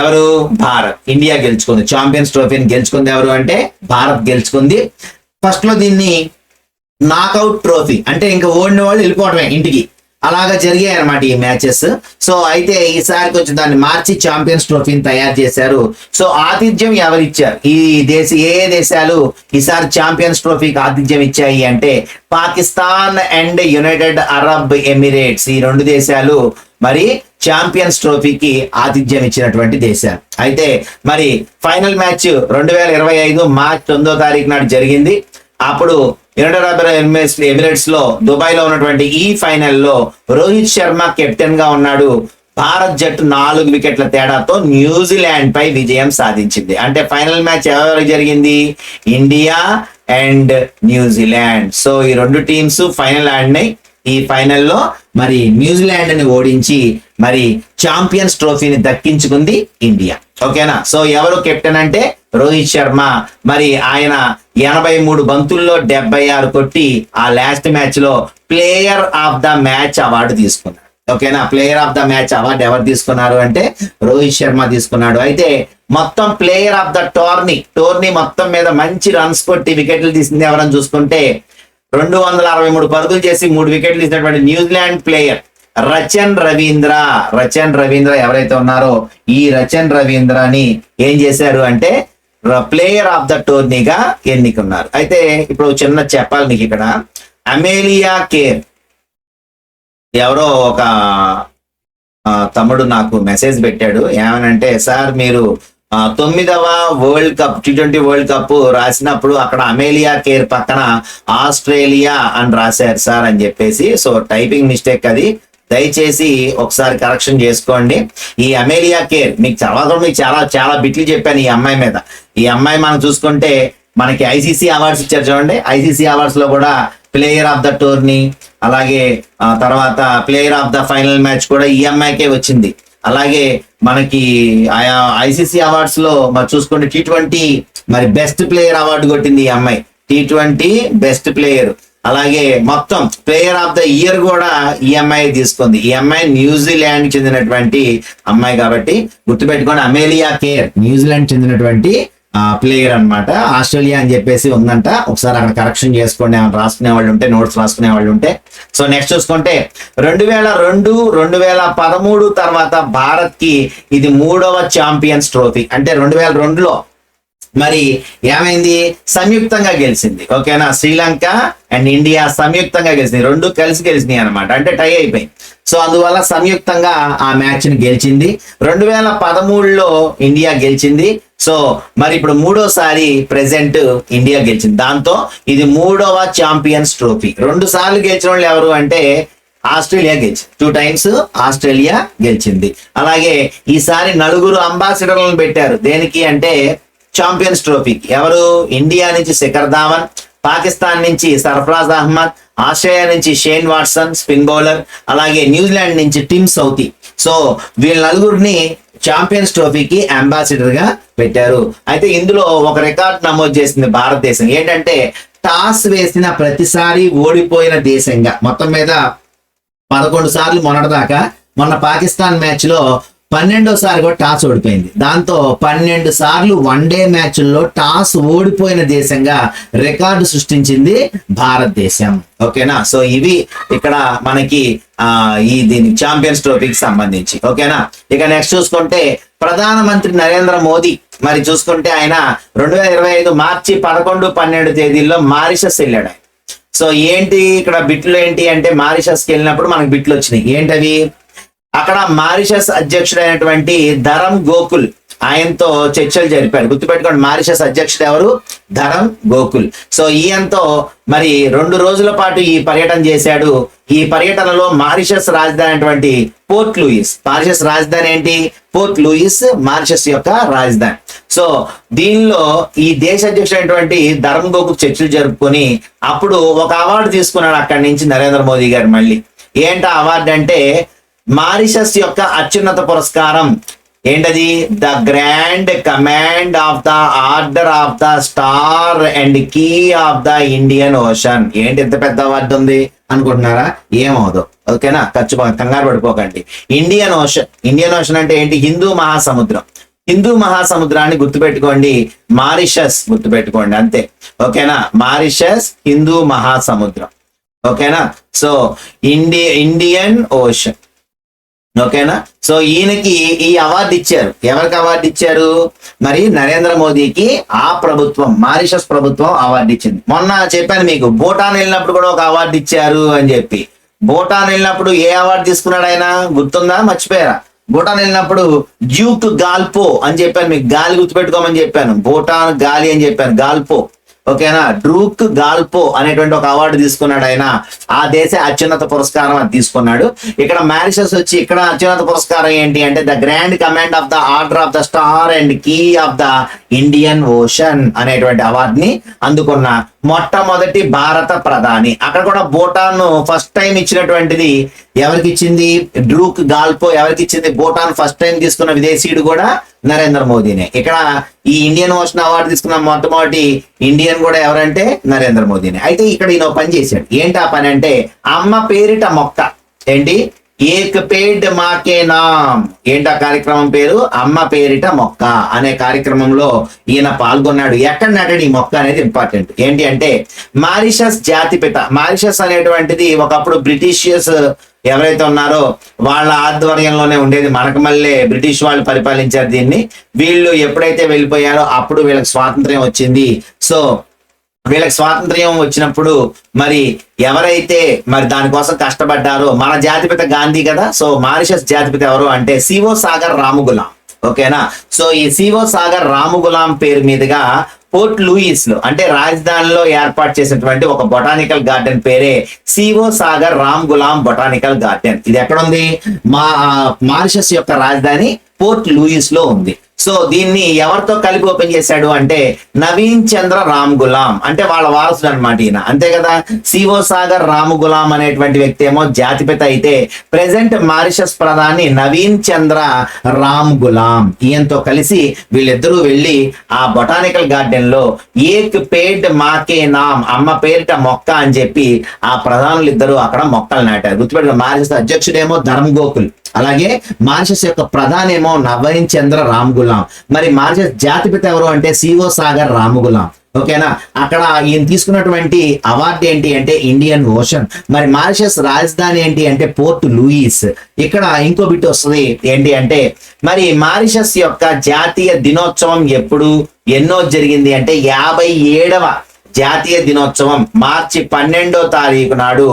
ఎవరు, భారత్. ఇండియా గెలుచుకుంది. ఛాంపియన్స్ ట్రోఫీని గెలుచుకుంది ఎవరు అంటే భారత్ గెలుచుకుంది. ఫస్ట్ లో దీన్ని నాకౌట్ ట్రోఫీ, అంటే ఇంకా ఓడిన వాళ్ళు వెళ్ళిపోవడమే ఇంటికి, అలాగా జరిగాయి అనమాట ఈ మ్యాచెస్. సో అయితే ఈసారి కొంచెం దాన్ని మార్చి ఛాంపియన్స్ ట్రోఫీని తయారు చేశారు. సో ఆతిథ్యం ఎవరిచ్చారు, ఈ ఏ దేశాలు ఈసారి ఛాంపియన్స్ ట్రోఫీకి ఆతిథ్యం ఇచ్చాయి అంటే Pakistan and United Arab Emirates, ఈ 2 దేశాలు మరి ఛాంపియన్స్ ట్రోఫీకి ఆతిథ్యం ఇచ్చినటువంటి దేశాలు. అయితే మరి ఫైనల్ మ్యాచ్ 2025 మార్చి 9వ తారీఖు నాడు జరిగింది. అప్పుడు యునైటెడ్ అరబ్ ఎమిరేట్స్ లో దుబాయ్ లో ఉన్నటువంటి ఈ ఫైనల్ లో రోహిత్ శర్మ కెప్టెన్ గా ఉన్నాడు. భారత్ జట్టు 4 వికెట్ల తేడాతో న్యూజిలాండ్ పై విజయం సాధించింది. అంటే ఫైనల్ మ్యాచ్ ఎవరికి జరిగింది, ఇండియా అండ్ న్యూజిలాండ్. సో ఈ 2 టీమ్స్ ఫైనల్ ఆడినాయి. ఈ ఫైనల్లో మరి న్యూజిలాండ్ ని ఓడించి మరి ఛాంపియన్స్ ట్రోఫీని దక్కించుకుంది ఇండియా. ఓకేనా, సో ఎవరు కెప్టెన్ అంటే రోహిత్ శర్మ. మరి ఆయన 83 బంతుల్లో 76 కొట్టి ఆ లాస్ట్ మ్యాచ్ లో player of the match award తీసుకున్నాడు. ఓకేనా, player of the match award ఎవరు తీసుకున్నారు అంటే రోహిత్ శర్మ తీసుకున్నాడు. అయితే మొత్తం ప్లేయర్ ఆఫ్ ద టోర్నీ మొత్తం మీద మంచి రన్స్ కొట్టి వికెట్లు తీసింది ఎవరని చూసుకుంటే 263 పరుగులు చేసి 3 వికెట్లు తీసినటువంటి న్యూజిలాండ్ ప్లేయర్ రచన్ రవీంద్ర ఎవరైతే ఉన్నారో ఈ రచన్ రవీంద్రని ఏం చేశారు అంటే ప్లేయర్ ఆఫ్ ద టోర్నీగా ఎన్నికున్నారు. అయితే ఇప్పుడు చిన్న చెప్పాలి నీకు ఇక్కడ, అమేలియా కేర్ ఎవరో ఒక తమ్ముడు నాకు మెసేజ్ పెట్టాడు. ఏమనంటే, సార్ మీరు 9వ world cup T20 world cup రాసినప్పుడు అక్కడ అమేలియా కేర్ పక్కన ఆస్ట్రేలియా అని రాశారు సార్ అని చెప్పేసి. సో టైపింగ్ మిస్టేక్ అది, దయచేసి ఒకసారి కరెక్షన్ చేసుకోండి. ఈ అమేలియా కేర్ మీకు చాలా చాలా బిట్లు చెప్పాను ఈ అమ్మాయి మీద. ఈ అమ్మాయి మనం చూసుకుంటే మనకి ఐసీసీ అవార్డ్స్ ఇచ్చారు చూడండి. ఐసీసీ అవార్డ్స్ లో కూడా ప్లేయర్ ఆఫ్ ద టోర్నీ, అలాగే తర్వాత player of the final match కూడా ఈ అమ్మాయికే వచ్చింది. అలాగే మనకి ఐసీసీ అవార్డ్స్ లో మరి చూసుకుంటే T20 మరి బెస్ట్ ప్లేయర్ అవార్డు కొట్టింది ఈ అమ్మాయి, T20 బెస్ట్ ప్లేయర్. అలాగే మొత్తం ప్లేయర్ ఆఫ్ ద ఇయర్ కూడా ఈ అమ్మాయి తీసుకుంది. ఈ అమ్మాయి న్యూజిలాండ్ చెందినటువంటి అమ్మాయి కాబట్టి గుర్తుపెట్టుకోండి, అమేలియా కేర్ న్యూజిలాండ్ చెందినటువంటి ప్లేయర్ అన్నమాట. ఆస్ట్రేలియా అని చెప్పేసి ఉందంట, ఒకసారి అక్కడ కరెక్షన్ చేసుకోండి ఏమైనా రాసుకునే వాళ్ళు ఉంటే, నోట్స్ రాసుకునే వాళ్ళు ఉంటే. సో నెక్స్ట్ చూసుకుంటే 2002, 2013 తర్వాత భారత్ కి ఇది 3వ ఛాంపియన్స్ ట్రోఫీ. అంటే 2002లో మరి ఏమైంది, సంయుక్తంగా గెలిచింది. ఓకేనా, శ్రీలంక అండ్ ఇండియా సంయుక్తంగా గెలిచింది, రెండు కలిసి గెలిచినాయి అనమాట, అంటే టై అయిపోయింది. సో అందువల్ల సంయుక్తంగా ఆ మ్యాచ్ ని గెలిచింది. 2013లో ఇండియా గెలిచింది. సో మరి ఇప్పుడు మూడోసారి ప్రెసెంట్ ఇండియా గెలిచింది. దాంతో ఇది 3వ ఛాంపియన్స్ ట్రోఫీ. 2 సార్లు గెలిచిన వాళ్ళు ఎవరు అంటే ఆస్ట్రేలియా గెలిచింది, 2 times ఆస్ట్రేలియా గెలిచింది. అలాగే ఈసారి 4 అంబాసిడర్లను పెట్టారు. దేనికి అంటే ఛాంపియన్స్ ట్రోఫీకి. ఎవరు, ఇండియా నుంచి శిఖర్ ధావన్, పాకిస్తాన్ నుంచి సర్ఫరాజ్ అహ్మద్, ఆస్ట్రేలియా నుంచి షేన్ వాట్సన్ స్పిన్ బౌలర్, అలాగే న్యూజిలాండ్ నుంచి టిమ్ సౌతీ. సో వీళ్ళ 4 ఛాంపియన్స్ ట్రోఫీకి అంబాసిడర్ గా పెట్టారు. అయితే ఇందులో ఒక రికార్డ్ నమోదు చేసింది భారతదేశం. ఏంటంటే టాస్ వేసిన ప్రతిసారి ఓడిపోయిన దేశంగా. మొత్తం మీద 11 సార్లు మొన్నటిదాకా, మొన్న పాకిస్తాన్ మ్యాచ్ లో 12వసారి కూడా టాస్ ఓడిపోయింది. దాంతో 12 సార్లు వన్డే మ్యాచ్ల్లో టాస్ ఓడిపోయిన దేశంగా రికార్డు సృష్టించింది భారతదేశం. ఓకేనా, సో ఇవి ఇక్కడ మనకి ఈ దీని ఛాంపియన్స్ ట్రోఫీకి సంబంధించి. ఓకేనా, ఇక నెక్స్ట్ చూసుకుంటే ప్రధానమంత్రి నరేంద్ర మోదీ మరి చూసుకుంటే ఆయన 2025 మార్చి 11, 12 తేదీల్లో మారిషస్ వెళ్ళాడు. సో ఏంటి ఇక్కడ బిట్లు ఏంటి అంటే, మారిషస్కి వెళ్ళినప్పుడు మనకు బిట్లు వచ్చినాయి. ఏంటవి, అక్కడ మారిషస్ అధ్యక్షుడైనటువంటి ధరమ్ గోకుల్ ఆయనతో చర్చలు జరిపాడు. గుర్తుపెట్టుకోండి, మారిషస్ అధ్యక్షుడు ఎవరు, ధరమ్ గోకుల్. సో ఈయనతో మరి 2 రోజుల పాటు ఈ పర్యటన చేశాడు. ఈ పర్యటనలో మారిషస్ రాజధాని అయినటువంటి పోర్ట్ లూయిస్, మారిషస్ రాజధాని ఏంటి, పోర్ట్ లూయిస్ మారిషస్ యొక్క రాజధాని. సో దీనిలో ఈ దేశ అధ్యక్షుడైనటువంటి ధరమ్ గోకుల్ చర్చలు జరుపుకొని అప్పుడు ఒక అవార్డు తీసుకున్నాడు అక్కడి నుంచి నరేంద్ర మోదీ గారు. మళ్ళీ ఏంటి అవార్డు అంటే మారిషస్ యొక్క అత్యున్నత పురస్కారం ఏంటది, the grand command of the order of the star and key of the Indian ocean. ఏంటి ఎంత పెద్ద అవార్డు ఉంది అనుకుంటున్నారా, ఏమవుదు. ఓకేనా, కంగారు పడిపోకండి. ఇండియన్ ఓషన్, ఇండియన్ ఓషన్ అంటే ఏంటి, హిందూ మహాసముద్రం. హిందూ మహాసముద్రాన్ని గుర్తుపెట్టుకోండి, మారిషస్ గుర్తుపెట్టుకోండి అంతే. ఓకేనా, మారిషస్ హిందూ మహాసముద్రం. ఓకేనా, సో ఇండియన్ ఓషన్. ఓకేనా, సో ఈయనకి ఈ అవార్డు ఇచ్చారు. ఎవరికి అవార్డు ఇచ్చారు, మరి నరేంద్ర మోదీకి ఆ ప్రభుత్వం, మారిషస్ ప్రభుత్వం అవార్డు ఇచ్చింది. మొన్న చెప్పాను మీకు, భూటాన్ వెళ్ళినప్పుడు కూడా ఒక అవార్డు ఇచ్చారు అని చెప్పి. భూటాన్ వెళ్ళినప్పుడు ఏ అవార్డు తీసుకున్నాడు ఆయన గుర్తుందా, మర్చిపోయారా? భూటాన్ వెళ్ళినప్పుడు డ్యూక్ గాల్పో అని చెప్పాను మీకు, గాలి గుర్తుపెట్టుకోమని చెప్పాను, భూటాన్ గాలి అని చెప్పాను, గాల్పో. ఓకేనా, డ్రూక్ గాల్పో అనేటువంటి ఒక అవార్డు తీసుకున్నాడు ఆయన. ఆ దేశ అత్యున్నత పురస్కారం అది తీసుకున్నాడు. ఇక్కడ మారిషస్ వచ్చి ఇక్కడ అత్యున్నత పురస్కారం ఏంటి అంటే the grand command of the order of the star and key of the Indian ocean అనేటువంటి అవార్డుని అందుకున్న మొట్టమొదటి భారత ప్రధాని. అక్కడ కూడా భూటాన్ ఫస్ట్ టైం ఇచ్చినటువంటిది ఎవరికి ఇచ్చింది, డ్రూక్ గాల్పో ఎవరికి ఇచ్చింది, భూటాన్ ఫస్ట్ టైం తీసుకున్న విదేశీయుడు కూడా నరేంద్ర మోదీనే. ఇక్కడ ఈ ఇండియన్ ఓషన్ అవార్డు తీసుకున్న మొట్టమొదటి ఇండియన్ కూడా ఎవరంటే నరేంద్ర మోదీనే. అయితే ఇక్కడ ఈయన పని చేశాడు. ఏంటి ఆ పని అంటే, అమ్మ పేరిట మొక్క. ఏంటి, ఏక్ పేడ్ మాకే నామ్. ఏంటి ఆ కార్యక్రమం పేరు, అమ్మ పేరిట మొక్క అనే కార్యక్రమంలో ఈయన పాల్గొన్నాడు. ఎక్కడ నాటాడు ఈ మొక్క అనేది ఇంపార్టెంట్. ఏంటి అంటే మారిషస్ జాతిపిత. మారిషస్ అనేటువంటిది ఒకప్పుడు బ్రిటిషియస్ ఎవరైతే ఉన్నారో వాళ్ళ ఆధ్వర్యంలోనే ఉండేది. మనకు మళ్ళీ బ్రిటిష్ వాళ్ళు పరిపాలించారు దీన్ని. వీళ్ళు ఎప్పుడైతే వెళ్ళిపోయారో అప్పుడు వీళ్ళకి స్వాతంత్ర్యం వచ్చింది. సో వీళ్ళకి స్వాతంత్ర్యం వచ్చినప్పుడు మరి ఎవరైతే మరి దానికోసం కష్టపడ్డారో మన జాతిపిత గాంధీ కదా. సో మారిషస్ జాతిపిత ఎవరు అంటే సిఓ సాగర్ రాముగులాం. ఓకేనా. సో ఈ సిఓ సాగర్ రాముగులాం పేరు మీదుగా పోర్ట్ లూయిస్ లో అంటే రాజధానిలో ఏర్పాటు చేసినటువంటి ఒక బొటానికల్ గార్డెన్ పేరే Seewoosagur Ramgoolam botanical garden. ఇది ఎక్కడ ఉంది? మారిషస్ యొక్క రాజధాని పోర్ట్ లూయిస్ లో ఉంది. సో దీన్ని ఎవరితో కలిపి ఓపెన్ చేశాడు అంటే నవీన్ చంద్ర రామ్ గులాం, అంటే వాళ్ళ వారసుడు అనమాట ఈయన, అంతే కదా. సిఓ సాగర్ రామ్ గులాం అనేటువంటి వ్యక్తి ఏమో జాతిపిత అయితే ప్రెసెంట్ మారిషస్ ప్రధాని నవీన్ చంద్ర రామ్ గులాం ఈయనతో కలిసి వీళ్ళిద్దరూ వెళ్ళి ఆ బొటానికల్ గార్డెన్ లో ఏక్ పేడ్ మాకే నామ్, అమ్మ పేరిట మొక్క అని చెప్పి ఆ ప్రధానులు ఇద్దరు అక్కడ మొక్కలు నాటారు. గుర్తుపెట్టుకుని మారిషస్ అధ్యక్షుడేమో ధర్మ గోకుల్, అలాగే మారిషస్ యొక్క ప్రధానేమో నవీన్ చంద్ర రామ్ గులాం. మరి మారిషస్ జాతిపిత ఎవరు అంటే సిఓ సాగర్ రామ్ గులాం. ఓకేనా. అక్కడ ఈయన తీసుకున్నటువంటి అవార్డు ఏంటి అంటే ఇండియన్ ఓషన్. మరి మారిషస్ రాజధాని ఏంటి అంటే పోర్ట్ లూయిస్. ఇక్కడ ఇంకో బిట్ వస్తుంది ఏంటి అంటే మరి మారిషస్ యొక్క జాతీయ దినోత్సవం ఎప్పుడు ఎన్నో జరిగింది అంటే 57వ జాతీయ దినోత్సవం మార్చి 12వ తారీఖు నాడు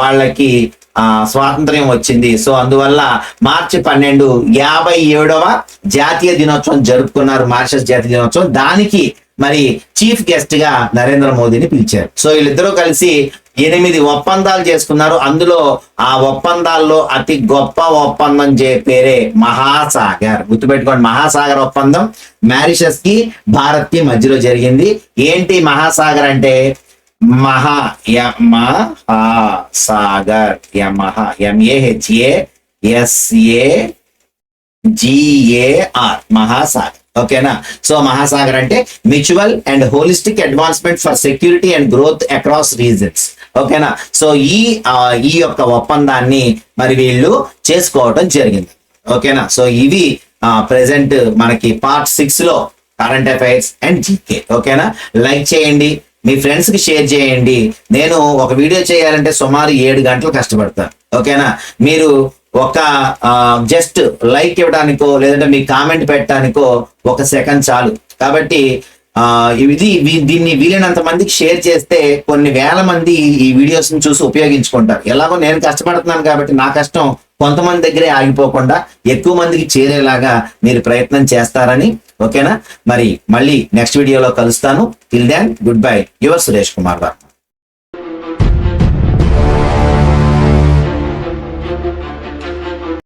వాళ్ళకి స్వాతంత్ర్యం వచ్చింది. సో అందువల్ల మార్చి 12 57వ జాతీయ దినోత్సవం జరుపుకున్నారు, మారిషస్ జాతీయ దినోత్సవం. దానికి మరి చీఫ్ గెస్ట్ గా నరేంద్ర మోదీని పిలిచారు. సో వీళ్ళిద్దరూ కలిసి 8 ఒప్పందాలు చేసుకున్నారు. అందులో ఆ ఒప్పందాల్లో అతి గొప్ప ఒప్పందం పేరే మహాసాగర్. గుర్తుపెట్టుకోండి, మహాసాగర్ ఒప్పందం మారిషస్ కి భారత్ కి మధ్యలో జరిగింది. ఏంటి మహాసాగర్ అంటే సాగర్, MAHASAGR మహాసాగర్. ఓకేనా. సో మహాసాగర్ అంటే mutual and holistic advancement for security and growth across reasons. ఓకేనా. సో ఈ యొక్క ఒప్పందాన్ని మరి వీళ్ళు చేసుకోవడం జరిగింది. ఓకేనా. సో ఇవి ప్రెసెంట్ మనకి పార్ట్ 6 లో కరెంట్ అఫైర్స్ అండ్ జీకే. ఓకేనా. లైక్ చేయండి, మీ ఫ్రెండ్స్ కి షేర్ చేయండి. నేను ఒక వీడియో చేయాలంటే సుమారు 7 గంటలు కష్టపడతాను. ఓకేనా. మీరు ఒక జస్ట్ లైక్ ఇవ్వడానికో లేదంటే మీ కామెంట్ పెట్టడానికో 1 సెకండ్ చాలు. కాబట్టి దీన్ని వీలైనంత మందికి షేర్ చేస్తే కొన్ని వేల మంది ఈ వీడియోస్ ని చూసి ఉపయోగించుకుంటారు. ఎలాగో నేను కష్టపడుతున్నాను కాబట్టి నా కష్టం కొంతమంది దగ్గరే ఆగిపోకుండా ఎక్కువ మందికి చేరేలాగా మీరు ప్రయత్నం చేస్తారని. ఓకేనా. మరి మళ్ళీ నెక్స్ట్ వీడియోలో కలుస్తాను. Till then good bye, your Suresh Kumar Varma.